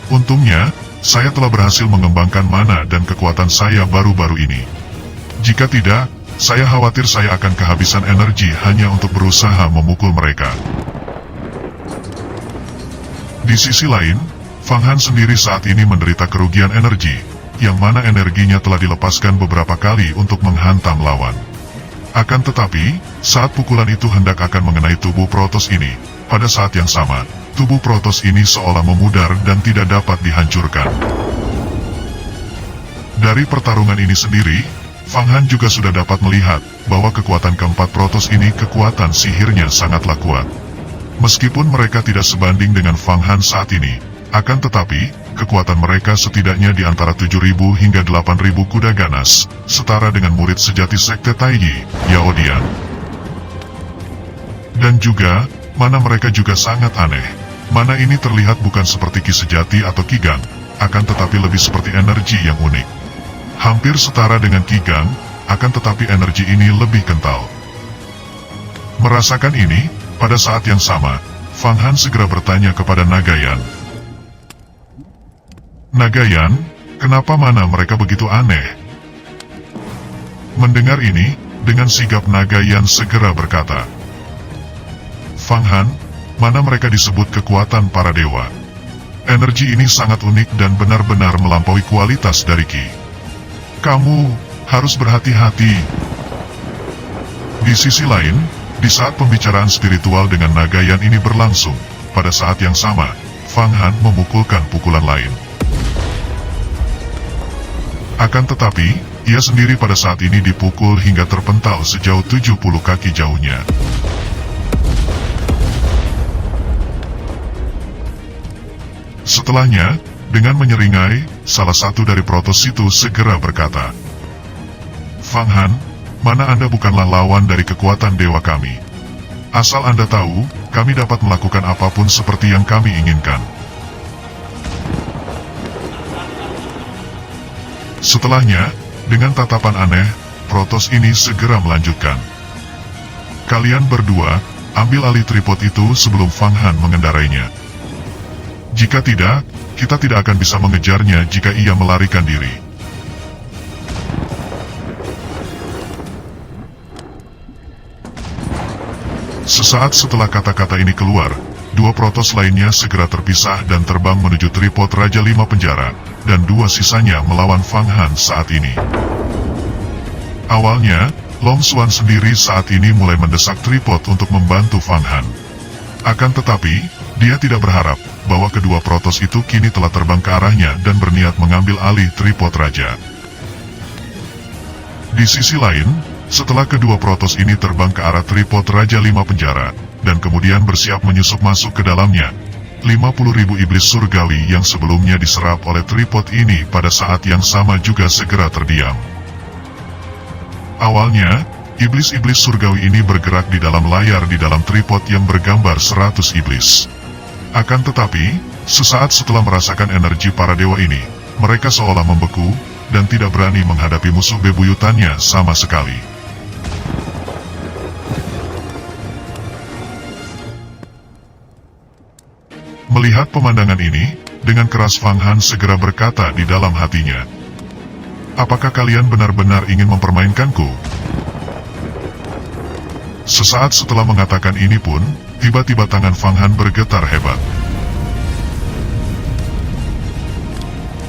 Untungnya, saya telah berhasil mengembangkan mana dan kekuatan saya baru-baru ini. Jika tidak, saya khawatir saya akan kehabisan energi hanya untuk berusaha memukul mereka." Di sisi lain, Fang Han sendiri saat ini menderita kerugian energi, yang mana energinya telah dilepaskan beberapa kali untuk menghantam lawan. Akan tetapi, saat pukulan itu hendak akan mengenai tubuh Protoss ini, pada saat yang sama, tubuh Protoss ini seolah memudar dan tidak dapat dihancurkan. Dari pertarungan ini sendiri, Fang Han juga sudah dapat melihat bahwa kekuatan keempat Protoss ini kekuatan sihirnya sangatlah kuat. Meskipun mereka tidak sebanding dengan Fang Han saat ini, akan tetapi, kekuatan mereka setidaknya di antara 7.000 hingga 8.000 kuda ganas, setara dengan murid sejati Sekte Taiji, Yao Dian. Dan juga, mana mereka juga sangat aneh. Mana ini terlihat bukan seperti ki sejati atau ki gang, akan tetapi lebih seperti energi yang unik. Hampir setara dengan ki gang, akan tetapi energi ini lebih kental. Merasakan ini, pada saat yang sama, Fang Han segera bertanya kepada Nagayan, Nagayan, kenapa mana mereka begitu aneh? Mendengar ini, dengan sigap Nagayan segera berkata, Fang Han, mana mereka disebut kekuatan para dewa. Energi ini sangat unik dan benar-benar melampaui kualitas dari Ki. Kamu harus berhati-hati. Di sisi lain, di saat pembicaraan spiritual dengan Nagayan ini berlangsung, pada saat yang sama, Fang Han memukulkan pukulan lain. Akan tetapi, ia sendiri pada saat ini dipukul hingga terpental sejauh 70 kaki jauhnya. Setelahnya, dengan menyeringai, salah satu dari protos itu segera berkata, Fang Han, mana Anda bukanlah lawan dari kekuatan dewa kami. Asal Anda tahu, kami dapat melakukan apapun seperti yang kami inginkan. Setelahnya, dengan tatapan aneh, protos ini segera melanjutkan. Kalian berdua, ambil alih tripod itu sebelum Fang Han mengendarainya. Jika tidak, kita tidak akan bisa mengejarnya jika ia melarikan diri. Sesaat setelah kata-kata ini keluar, dua protos lainnya segera terpisah dan terbang menuju tripod Raja Lima Penjara, dan dua sisanya melawan Fang Han saat ini. Awalnya, Long Xuan sendiri saat ini mulai mendesak tripod untuk membantu Fang Han. Akan tetapi, dia tidak berharap bahwa kedua protos itu kini telah terbang ke arahnya dan berniat mengambil alih tripod Raja. Di sisi lain, setelah kedua protos ini terbang ke arah tripod Raja Lima Penjara, dan kemudian bersiap menyusup masuk ke dalamnya, 50.000 iblis surgawi yang sebelumnya diserap oleh tripod ini pada saat yang sama juga segera terdiam. Awalnya, iblis-iblis surgawi ini bergerak di dalam layar di dalam tripod yang bergambar 100 iblis. Akan tetapi, sesaat setelah merasakan energi para dewa ini, mereka seolah membeku, dan tidak berani menghadapi musuh bebuyutannya sama sekali. Melihat pemandangan ini, dengan keras Fang Han segera berkata di dalam hatinya, Apakah kalian benar-benar ingin mempermainkanku? Sesaat setelah mengatakan ini pun, tiba-tiba tangan Fang Han bergetar hebat.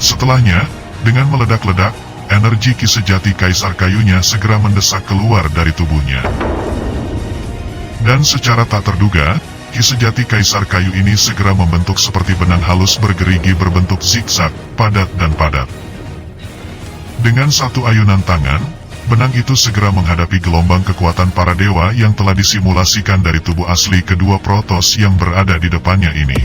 Setelahnya, dengan meledak-ledak, energi ki sejati kaisar kayunya segera mendesak keluar dari tubuhnya. Dan secara tak terduga, ki sejati kaisar kayu ini segera membentuk seperti benang halus bergerigi berbentuk zigzag, padat dan padat. Dengan satu ayunan tangan, benang itu segera menghadapi gelombang kekuatan para dewa yang telah disimulasikan dari tubuh asli kedua protos yang berada di depannya ini.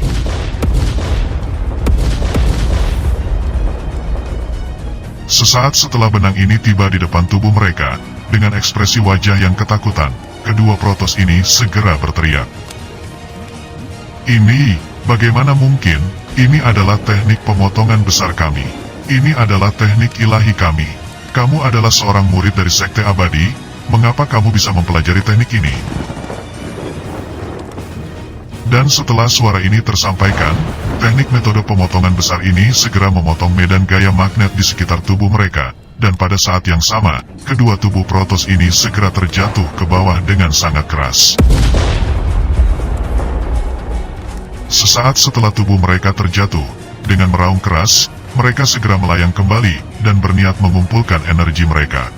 Sesaat setelah benang ini tiba di depan tubuh mereka, dengan ekspresi wajah yang ketakutan, kedua protos ini segera berteriak. Ini, bagaimana mungkin, ini adalah teknik pemotongan besar kami. Ini adalah teknik ilahi kami. Kamu adalah seorang murid dari Sekte Abadi, mengapa kamu bisa mempelajari teknik ini? Dan setelah suara ini tersampaikan, teknik metode pemotongan besar ini segera memotong medan gaya magnet di sekitar tubuh mereka, dan pada saat yang sama, kedua tubuh protos ini segera terjatuh ke bawah dengan sangat keras. Sesaat setelah tubuh mereka terjatuh, dengan meraung keras, mereka segera melayang kembali, dan berniat mengumpulkan energi mereka.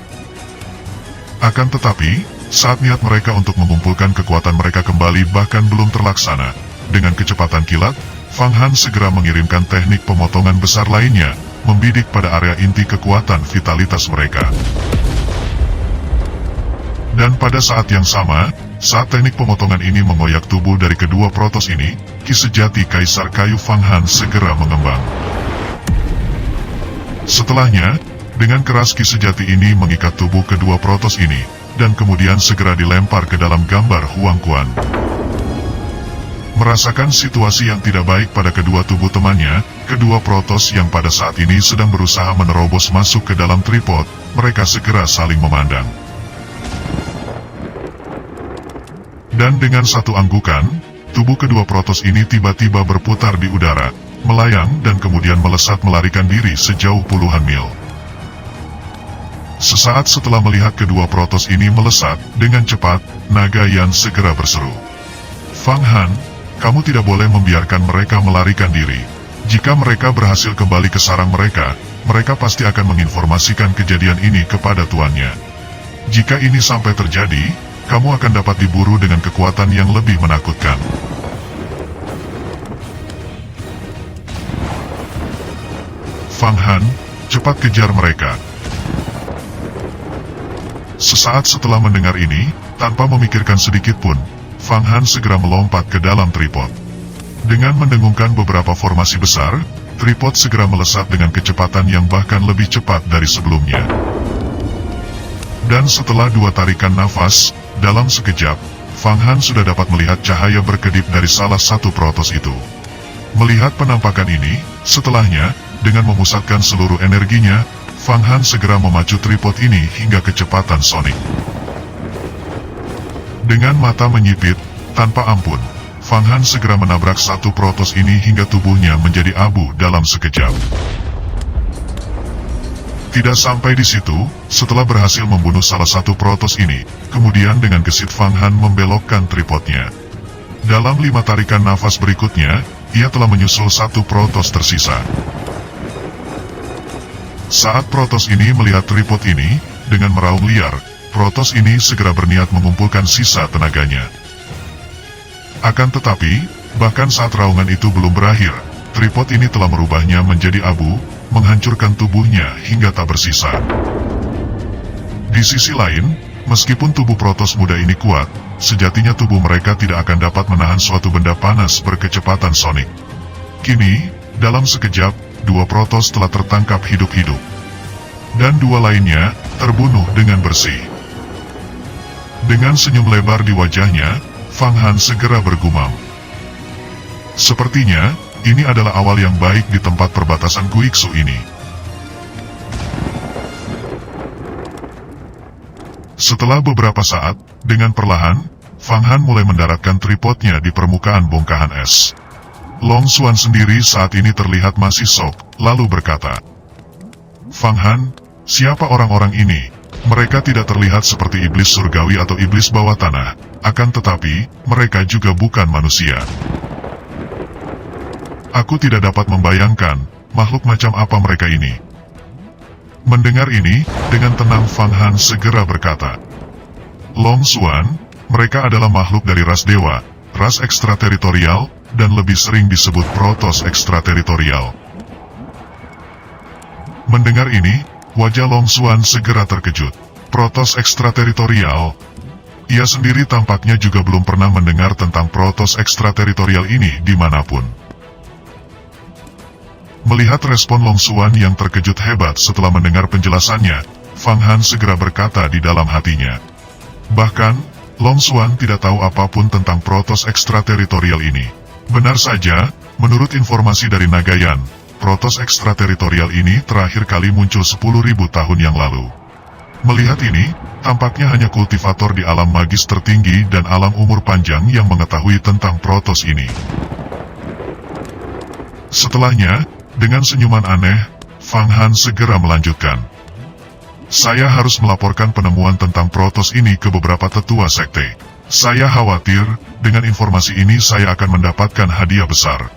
Akan tetapi, saat niat mereka untuk mengumpulkan kekuatan mereka kembali bahkan belum terlaksana, dengan kecepatan kilat, Fang Han segera mengirimkan teknik pemotongan besar lainnya, membidik pada area inti kekuatan vitalitas mereka. Dan pada saat yang sama, saat teknik pemotongan ini mengoyak tubuh dari kedua protos ini, ki sejati kaisar kayu Fang Han segera mengembang. Setelahnya, dengan keras ki sejati ini mengikat tubuh kedua protos ini, dan kemudian segera dilempar ke dalam gambar Huang Quan. Merasakan situasi yang tidak baik pada kedua tubuh temannya, kedua protos yang pada saat ini sedang berusaha menerobos masuk ke dalam tripod, mereka segera saling memandang. Dan dengan satu anggukan, tubuh kedua protos ini tiba-tiba berputar di udara, melayang dan kemudian melesat melarikan diri sejauh puluhan mil. Sesaat setelah melihat kedua Protoss ini melesat dengan cepat, naga Yan segera berseru, "Fang Han, kamu tidak boleh membiarkan mereka melarikan diri. Jika mereka berhasil kembali ke sarang mereka, mereka pasti akan menginformasikan kejadian ini kepada tuannya. Jika ini sampai terjadi, kamu akan dapat diburu dengan kekuatan yang lebih menakutkan." Fang Han, cepat kejar mereka. Sesaat setelah mendengar ini, tanpa memikirkan sedikit pun, Fang Han segera melompat ke dalam tripod. Dengan mendengungkan beberapa formasi besar, tripod segera melesat dengan kecepatan yang bahkan lebih cepat dari sebelumnya. Dan setelah 2 tarikan nafas, dalam sekejap, Fang Han sudah dapat melihat cahaya berkedip dari salah satu Protoss itu. Melihat penampakan ini, setelahnya, dengan memusatkan seluruh energinya, Fang Han segera memacu tripod ini hingga kecepatan sonik. Dengan mata menyipit, tanpa ampun, Fang Han segera menabrak satu Protoss ini hingga tubuhnya menjadi abu dalam sekejap. Tidak sampai di situ, setelah berhasil membunuh salah satu Protoss ini, kemudian dengan gesit Fang Han membelokkan tripodnya. Dalam 5 tarikan nafas berikutnya, ia telah menyusul satu Protoss tersisa. Saat Protoss ini melihat tripod ini, dengan meraung liar, Protoss ini segera berniat mengumpulkan sisa tenaganya. Akan tetapi, bahkan saat raungan itu belum berakhir, tripod ini telah merubahnya menjadi abu, menghancurkan tubuhnya hingga tak bersisa. Di sisi lain, meskipun tubuh Protoss muda ini kuat, sejatinya tubuh mereka tidak akan dapat menahan suatu benda panas berkecepatan sonik. Kini, dalam sekejap, 2 Protoss telah tertangkap hidup-hidup. Dan 2 lainnya, terbunuh dengan bersih. Dengan senyum lebar di wajahnya, Fang Han segera bergumam. Sepertinya, ini adalah awal yang baik di tempat perbatasan Guixu ini. Setelah beberapa saat, dengan perlahan, Fang Han mulai mendaratkan tripodnya di permukaan bongkahan es. Long Xuan sendiri saat ini terlihat masih shock, lalu berkata, "Fang Han, siapa orang-orang ini? Mereka tidak terlihat seperti iblis surgawi atau iblis bawah tanah, akan tetapi, mereka juga bukan manusia. Aku tidak dapat membayangkan, makhluk macam apa mereka ini." Mendengar ini, dengan tenang Fang Han segera berkata, "Long Xuan, mereka adalah makhluk dari ras dewa, ras ekstrateritorial, dan lebih sering disebut Protoss ekstrateritorial." Mendengar ini, wajah Long Xuan segera terkejut. Protoss ekstrateritorial? Ia sendiri tampaknya juga belum pernah mendengar tentang Protoss ekstrateritorial ini dimanapun. Melihat respon Long Xuan yang terkejut hebat setelah mendengar penjelasannya, Fang Han segera berkata di dalam hatinya. Bahkan, Long Xuan tidak tahu apapun tentang Protoss ekstrateritorial ini. Benar saja, menurut informasi dari Nagayan, Protoss ekstrateritorial ini terakhir kali muncul 10.000 tahun yang lalu. Melihat ini, tampaknya hanya kultivator di alam magis tertinggi dan alam umur panjang yang mengetahui tentang Protoss ini. Setelahnya, dengan senyuman aneh, Fang Han segera melanjutkan. "Saya harus melaporkan penemuan tentang Protoss ini ke beberapa tetua sekte. Saya khawatir, dengan informasi ini saya akan mendapatkan hadiah besar."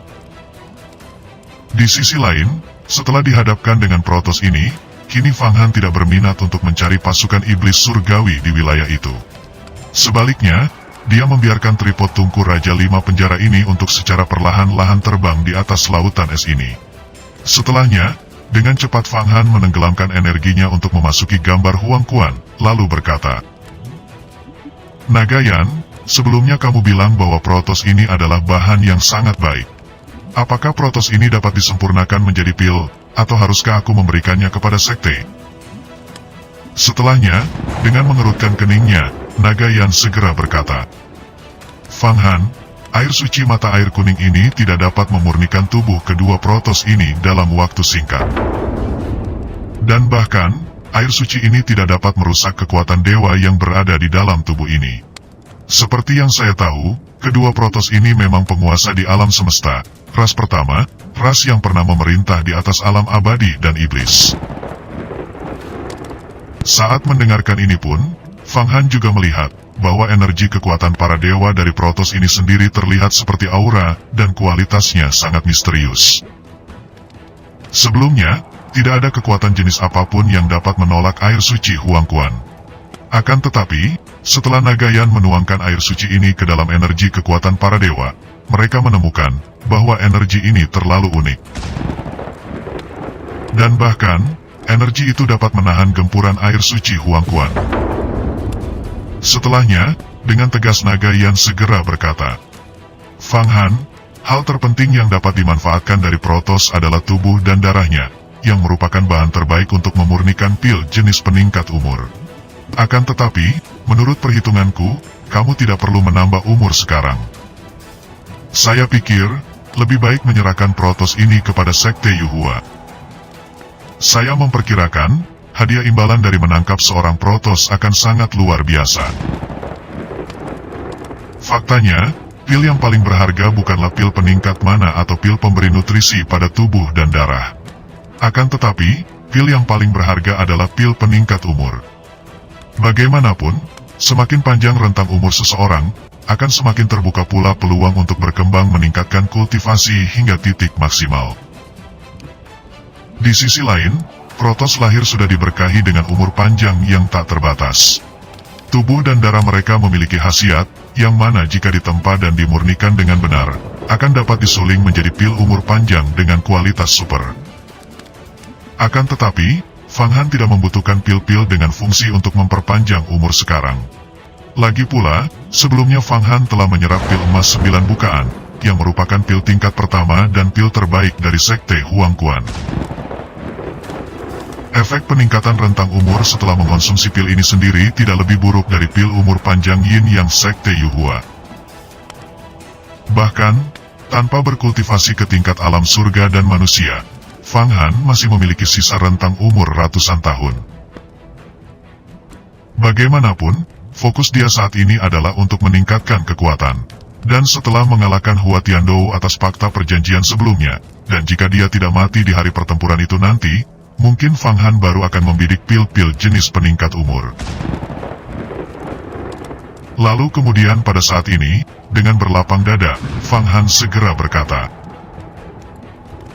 Di sisi lain, setelah dihadapkan dengan Protoss ini, kini Fang Han tidak berminat untuk mencari pasukan iblis surgawi di wilayah itu. Sebaliknya, dia membiarkan tripod tungku Raja 5 penjara ini untuk secara perlahan-lahan terbang di atas lautan es ini. Setelahnya, dengan cepat Fang Han menenggelamkan energinya untuk memasuki gambar Huang Quan, lalu berkata, "Nagayan, sebelumnya kamu bilang bahwa Protoss ini adalah bahan yang sangat baik. Apakah Protoss ini dapat disempurnakan menjadi pil, atau haruskah aku memberikannya kepada sekte?" Setelahnya, dengan mengerutkan keningnya, Nagayan segera berkata, "Fang Han, air suci mata air kuning ini tidak dapat memurnikan tubuh kedua Protoss ini dalam waktu singkat. Dan bahkan, air suci ini tidak dapat merusak kekuatan dewa yang berada di dalam tubuh ini. Seperti yang saya tahu, kedua Protoss ini memang penguasa di alam semesta, ras pertama, ras yang pernah memerintah di atas alam abadi dan iblis. Saat mendengarkan ini pun, Fang Han juga melihat bahwa energi kekuatan para dewa dari Protos ini sendiri terlihat seperti aura dan kualitasnya sangat misterius. Sebelumnya, tidak ada kekuatan jenis apapun yang dapat menolak air suci Huang Quan. Akan tetapi, setelah Nagayan menuangkan air suci ini ke dalam energi kekuatan para dewa, mereka menemukan bahwa energi ini terlalu unik. Dan bahkan, energi itu dapat menahan gempuran air suci Huang Quan. Setelahnya, dengan tegas Nagayan segera berkata, "Fang Han, hal terpenting yang dapat dimanfaatkan dari Protos adalah tubuh dan darahnya, yang merupakan bahan terbaik untuk memurnikan pil jenis peningkat umur. Akan tetapi, menurut perhitunganku, kamu tidak perlu menambah umur sekarang. Saya pikir, lebih baik menyerahkan Protos ini kepada Sekte Yuhua. Saya memperkirakan, hadiah imbalan dari menangkap seorang Protos akan sangat luar biasa. Faktanya, pil yang paling berharga bukanlah pil peningkat mana atau pil pemberi nutrisi pada tubuh dan darah. Akan tetapi, pil yang paling berharga adalah pil peningkat umur. Bagaimanapun, semakin panjang rentang umur seseorang, akan semakin terbuka pula peluang untuk berkembang meningkatkan kultivasi hingga titik maksimal. Di sisi lain, Protos lahir sudah diberkahi dengan umur panjang yang tak terbatas. Tubuh dan darah mereka memiliki khasiat, yang mana jika ditempa dan dimurnikan dengan benar, akan dapat disuling menjadi pil umur panjang dengan kualitas super. Akan tetapi, Fang Han tidak membutuhkan pil-pil dengan fungsi untuk memperpanjang umur sekarang. Lagi pula, sebelumnya Fang Han telah menyerap pil emas 9 bukaan, yang merupakan pil tingkat pertama dan pil terbaik dari Sekte Huang Quan. Efek peningkatan rentang umur setelah mengonsumsi pil ini sendiri tidak lebih buruk dari pil umur panjang Yin yang Sekte Yuhua. Bahkan, tanpa berkultivasi ke tingkat alam surga dan manusia, Fang Han masih memiliki sisa rentang umur ratusan tahun. Bagaimanapun, fokus dia saat ini adalah untuk meningkatkan kekuatan. Dan setelah mengalahkan Hua Tiandou atas fakta perjanjian sebelumnya, dan jika dia tidak mati di hari pertempuran itu nanti, mungkin Fang Han baru akan membidik pil-pil jenis peningkat umur. Lalu kemudian pada saat ini, dengan berlapang dada, Fang Han segera berkata,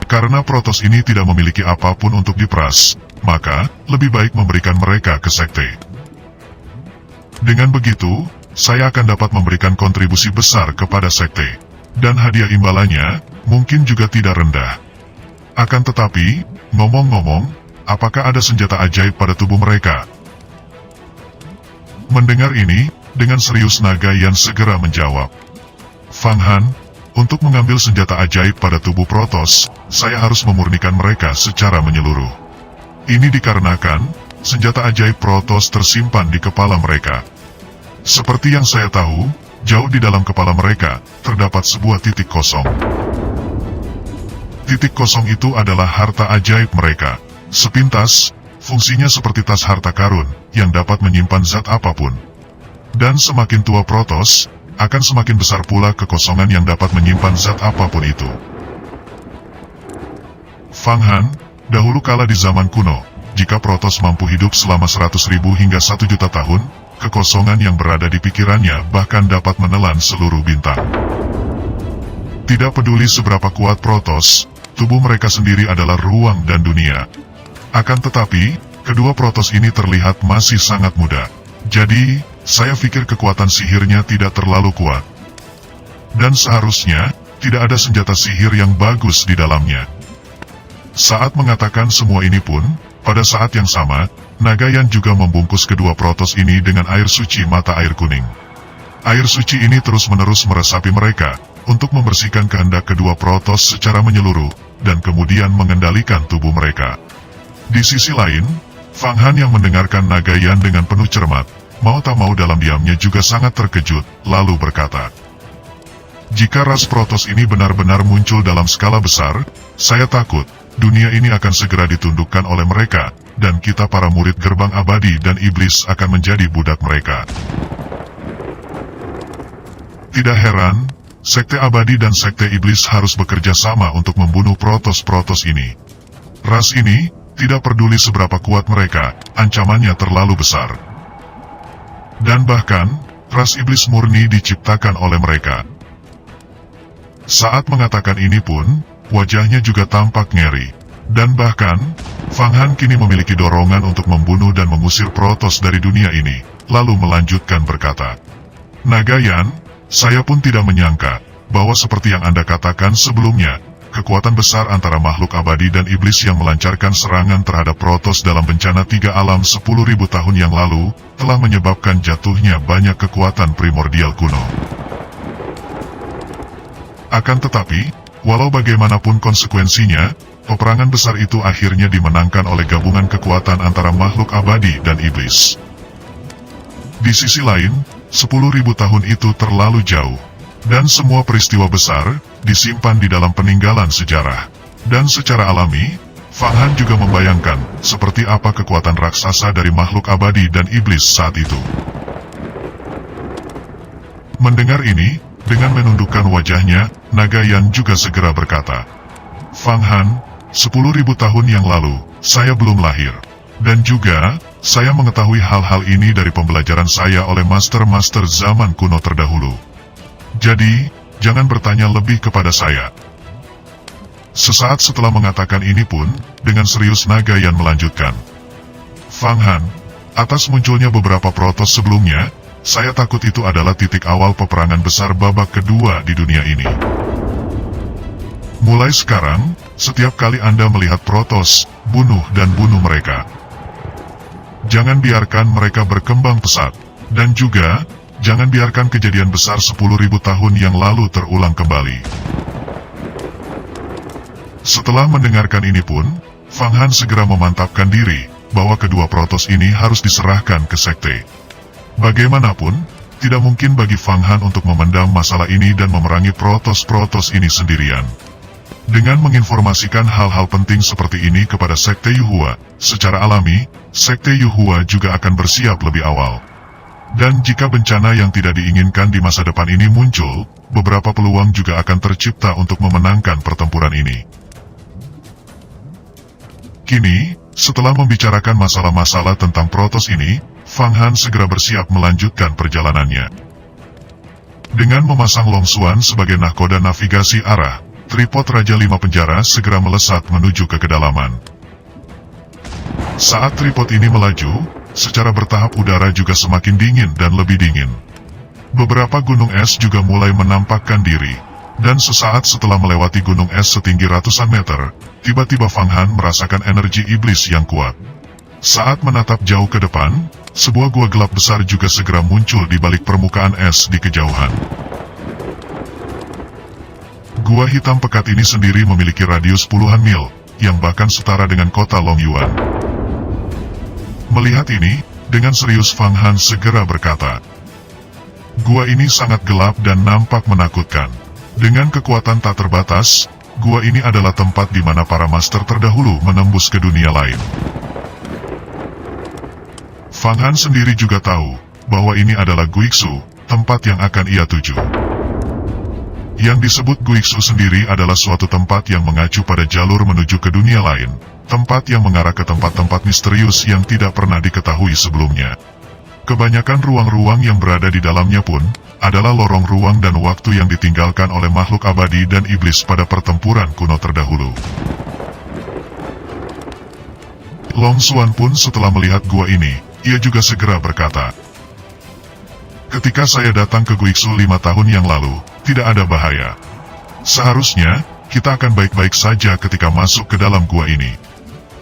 "Karena Protos ini tidak memiliki apapun untuk diperas, maka lebih baik memberikan mereka ke sekte. Dengan begitu, saya akan dapat memberikan kontribusi besar kepada sekte, dan hadiah imbalannya mungkin juga tidak rendah. Akan tetapi, ngomong-ngomong, apakah ada senjata ajaib pada tubuh mereka?" Mendengar ini, dengan serius Nagayan segera menjawab, "Fang Han, untuk mengambil senjata ajaib pada tubuh Protos, saya harus memurnikan mereka secara menyeluruh. Ini dikarenakan, senjata ajaib Protos tersimpan di kepala mereka. Seperti yang saya tahu, jauh di dalam kepala mereka, terdapat sebuah titik kosong. Titik kosong itu adalah harta ajaib mereka. Sepintas, fungsinya seperti tas harta karun, yang dapat menyimpan zat apapun. Dan semakin tua Protos, akan semakin besar pula kekosongan yang dapat menyimpan zat apapun itu. Fang Han, dahulu kala di zaman kuno, jika Protos mampu hidup selama 100.000 hingga 1 juta tahun, kekosongan yang berada di pikirannya bahkan dapat menelan seluruh bintang. Tidak peduli seberapa kuat Protos, tubuh mereka sendiri adalah ruang dan dunia. Akan tetapi, kedua Protos ini terlihat masih sangat muda. Jadi, saya pikir kekuatan sihirnya tidak terlalu kuat. Dan seharusnya, tidak ada senjata sihir yang bagus di dalamnya." Saat mengatakan semua ini pun, pada saat yang sama, Nagayan juga membungkus kedua Protos ini dengan air suci mata air kuning. Air suci ini terus-menerus meresapi mereka, untuk membersihkan kehendak kedua Protos secara menyeluruh, dan kemudian mengendalikan tubuh mereka. Di sisi lain, Fang Han yang mendengarkan Nagayan dengan penuh cermat, mau tak mau dalam diamnya juga sangat terkejut, lalu berkata, "Jika ras Protos ini benar-benar muncul dalam skala besar, saya takut, dunia ini akan segera ditundukkan oleh mereka, dan kita para murid gerbang abadi dan iblis akan menjadi budak mereka." Tidak heran, Sekte Abadi dan Sekte Iblis harus bekerja sama untuk membunuh Protoss ini. Ras ini tidak peduli seberapa kuat mereka, ancamannya terlalu besar. Dan bahkan, ras iblis murni diciptakan oleh mereka. Saat mengatakan ini pun, wajahnya juga tampak ngeri. Dan bahkan, Fang Han kini memiliki dorongan untuk membunuh dan mengusir Protoss dari dunia ini, lalu melanjutkan berkata, "Nagayan, saya pun tidak menyangka, bahwa seperti yang Anda katakan sebelumnya, kekuatan besar antara makhluk abadi dan iblis yang melancarkan serangan terhadap Protoss dalam bencana 3 alam 10.000 tahun yang lalu, telah menyebabkan jatuhnya banyak kekuatan primordial kuno. Akan tetapi, walau bagaimanapun konsekuensinya, peperangan besar itu akhirnya dimenangkan oleh gabungan kekuatan antara makhluk abadi dan iblis. Di sisi lain, 10.000 tahun itu terlalu jauh. Dan semua peristiwa besar, disimpan di dalam peninggalan sejarah. Dan secara alami, Fang Han juga membayangkan, seperti apa kekuatan raksasa dari makhluk abadi dan iblis saat itu. Mendengar ini, dengan menundukkan wajahnya, Nagayan juga segera berkata, "Fang Han, 10.000 tahun yang lalu, saya belum lahir. Dan juga, saya mengetahui hal-hal ini dari pembelajaran saya oleh master-master zaman kuno terdahulu. Jadi, jangan bertanya lebih kepada saya." Sesaat setelah mengatakan ini pun, dengan serius Nagayan melanjutkan, "Fang Han, atas munculnya beberapa Protoss sebelumnya, saya takut itu adalah titik awal peperangan besar babak kedua di dunia ini. Mulai sekarang, setiap kali Anda melihat Protoss, bunuh dan bunuh mereka. Jangan biarkan mereka berkembang pesat, dan juga, jangan biarkan kejadian besar 10.000 tahun yang lalu terulang kembali." Setelah mendengarkan ini pun, Fang Han segera memantapkan diri, bahwa kedua Protoss ini harus diserahkan ke sekte. Bagaimanapun, tidak mungkin bagi Fang Han untuk memendam masalah ini dan memerangi Protoss ini sendirian. Dengan menginformasikan hal-hal penting seperti ini kepada Sekte Yuhua, secara alami, Sekte Yuhua juga akan bersiap lebih awal. Dan jika bencana yang tidak diinginkan di masa depan ini muncul, beberapa peluang juga akan tercipta untuk memenangkan pertempuran ini. Kini, setelah membicarakan masalah-masalah tentang Protoss ini, Fang Han segera bersiap melanjutkan perjalanannya. Dengan memasang Longsuan sebagai nahkoda navigasi arah, tripod Raja 5 Penjara segera melesat menuju ke kedalaman. Saat tripod ini melaju, secara bertahap udara juga semakin dingin dan lebih dingin. Beberapa gunung es juga mulai menampakkan diri, dan sesaat setelah melewati gunung es setinggi ratusan meter, tiba-tiba Fang Han merasakan energi iblis yang kuat. Saat menatap jauh ke depan, sebuah gua gelap besar juga segera muncul di balik permukaan es di kejauhan. Gua hitam pekat ini sendiri memiliki radius puluhan mil, yang bahkan setara dengan kota Longyuan. Melihat ini, dengan serius Fang Han segera berkata, "Gua ini sangat gelap dan nampak menakutkan. Dengan kekuatan tak terbatas, gua ini adalah tempat di mana para master terdahulu menembus ke dunia lain." Fang Han sendiri juga tahu, bahwa ini adalah Guixu, tempat yang akan ia tuju. Yang disebut Guixu sendiri adalah suatu tempat yang mengacu pada jalur menuju ke dunia lain, tempat yang mengarah ke tempat-tempat misterius yang tidak pernah diketahui sebelumnya. Kebanyakan ruang-ruang yang berada di dalamnya pun, adalah lorong ruang dan waktu yang ditinggalkan oleh makhluk abadi dan iblis pada pertempuran kuno terdahulu. Longsuan pun setelah melihat gua ini, ia juga segera berkata, "Ketika saya datang ke Guixu 5 tahun yang lalu, tidak ada bahaya. Seharusnya, kita akan baik-baik saja ketika masuk ke dalam gua ini.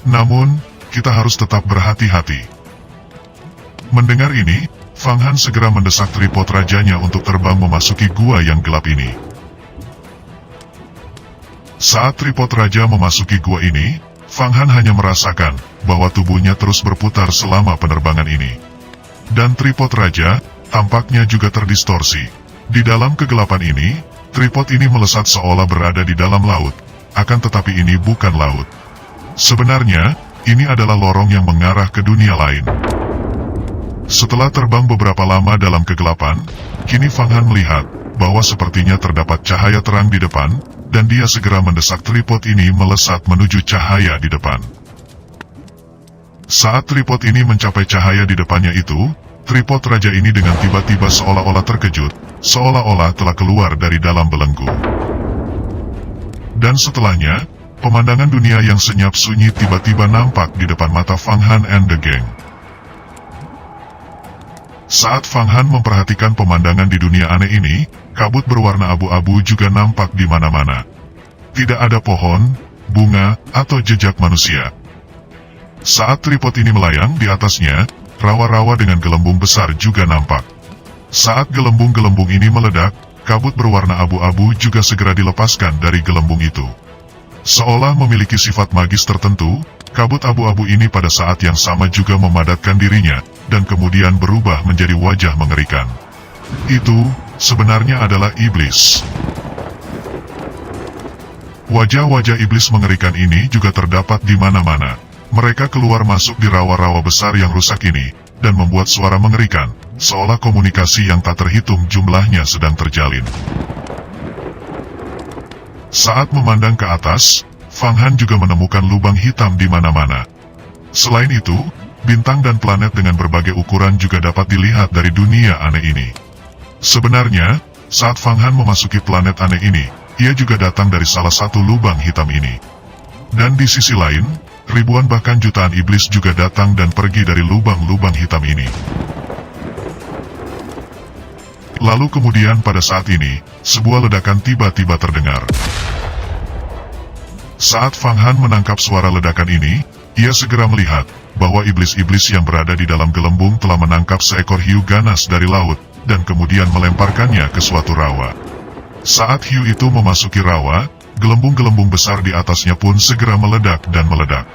Namun, kita harus tetap berhati-hati." Mendengar ini, Fang Han segera mendesak tripod rajanya untuk terbang memasuki gua yang gelap ini. Saat tripod raja memasuki gua ini, Fang Han hanya merasakan bahwa tubuhnya terus berputar selama penerbangan ini. Dan tripod raja, tampaknya juga terdistorsi. Di dalam kegelapan ini, tripod ini melesat seolah berada di dalam laut, akan tetapi ini bukan laut. Sebenarnya, ini adalah lorong yang mengarah ke dunia lain. Setelah terbang beberapa lama dalam kegelapan, kini Fang Han melihat bahwa sepertinya terdapat cahaya terang di depan, dan dia segera mendesak tripod ini melesat menuju cahaya di depan. Saat tripod ini mencapai cahaya di depannya itu, tripod raja ini dengan tiba-tiba seolah-olah terkejut, seolah-olah telah keluar dari dalam belenggu. Dan setelahnya, pemandangan dunia yang senyap sunyi tiba-tiba nampak di depan mata Fang Han and the Gang. Saat Fang Han memperhatikan pemandangan di dunia aneh ini, kabut berwarna abu-abu juga nampak di mana-mana. Tidak ada pohon, bunga, atau jejak manusia. Saat tripod ini melayang di atasnya, rawa-rawa dengan gelembung besar juga nampak. Saat gelembung-gelembung ini meledak, kabut berwarna abu-abu juga segera dilepaskan dari gelembung itu. Seolah memiliki sifat magis tertentu, kabut abu-abu ini pada saat yang sama juga memadatkan dirinya, dan kemudian berubah menjadi wajah mengerikan. Itu, sebenarnya adalah iblis. Wajah-wajah iblis mengerikan ini juga terdapat di mana-mana. Mereka keluar masuk di rawa-rawa besar yang rusak ini, dan membuat suara mengerikan, seolah komunikasi yang tak terhitung jumlahnya sedang terjalin. Saat memandang ke atas, Fang Han juga menemukan lubang hitam di mana-mana. Selain itu, bintang dan planet dengan berbagai ukuran juga dapat dilihat dari dunia aneh ini. Sebenarnya, saat Fang Han memasuki planet aneh ini, ia juga datang dari salah satu lubang hitam ini. Dan di sisi lain, ribuan bahkan jutaan iblis juga datang dan pergi dari lubang-lubang hitam ini. Lalu kemudian pada saat ini, sebuah ledakan tiba-tiba terdengar. Saat Fang Han menangkap suara ledakan ini, ia segera melihat bahwa iblis-iblis yang berada di dalam gelembung telah menangkap seekor hiu ganas dari laut, dan kemudian melemparkannya ke suatu rawa. Saat hiu itu memasuki rawa, gelembung-gelembung besar di atasnya pun segera meledak dan meledak.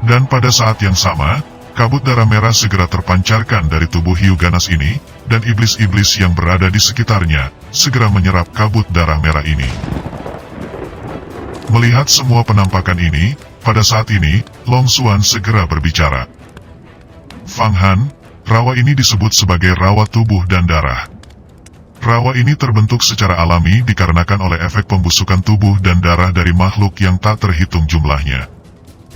Dan pada saat yang sama, kabut darah merah segera terpancarkan dari tubuh hiu ganas ini, dan iblis-iblis yang berada di sekitarnya segera menyerap kabut darah merah ini. Melihat semua penampakan ini, pada saat ini, Long Xuan segera berbicara. Fang Han, rawa ini disebut sebagai rawa tubuh dan darah. Rawa ini terbentuk secara alami dikarenakan oleh efek pembusukan tubuh dan darah dari makhluk yang tak terhitung jumlahnya.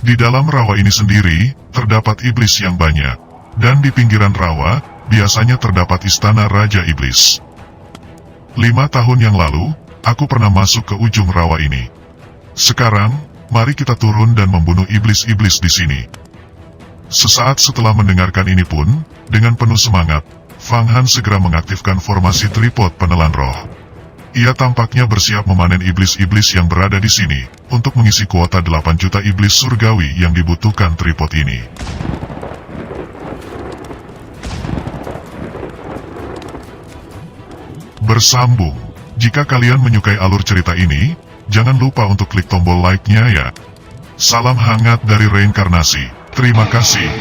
Di dalam rawa ini sendiri, terdapat iblis yang banyak, dan di pinggiran rawa, biasanya terdapat istana Raja Iblis. 5 tahun yang lalu, aku pernah masuk ke ujung rawa ini. Sekarang, mari kita turun dan membunuh iblis-iblis di sini. Sesaat setelah mendengarkan ini pun, dengan penuh semangat, Fang Han segera mengaktifkan formasi tripod penelan roh. Ia tampaknya bersiap memanen iblis-iblis yang berada di sini, untuk mengisi kuota 8 juta iblis surgawi yang dibutuhkan tripod ini. Bersambung. Jika kalian menyukai alur cerita ini, jangan lupa untuk klik tombol like-nya ya. Salam hangat dari reinkarnasi. Terima kasih.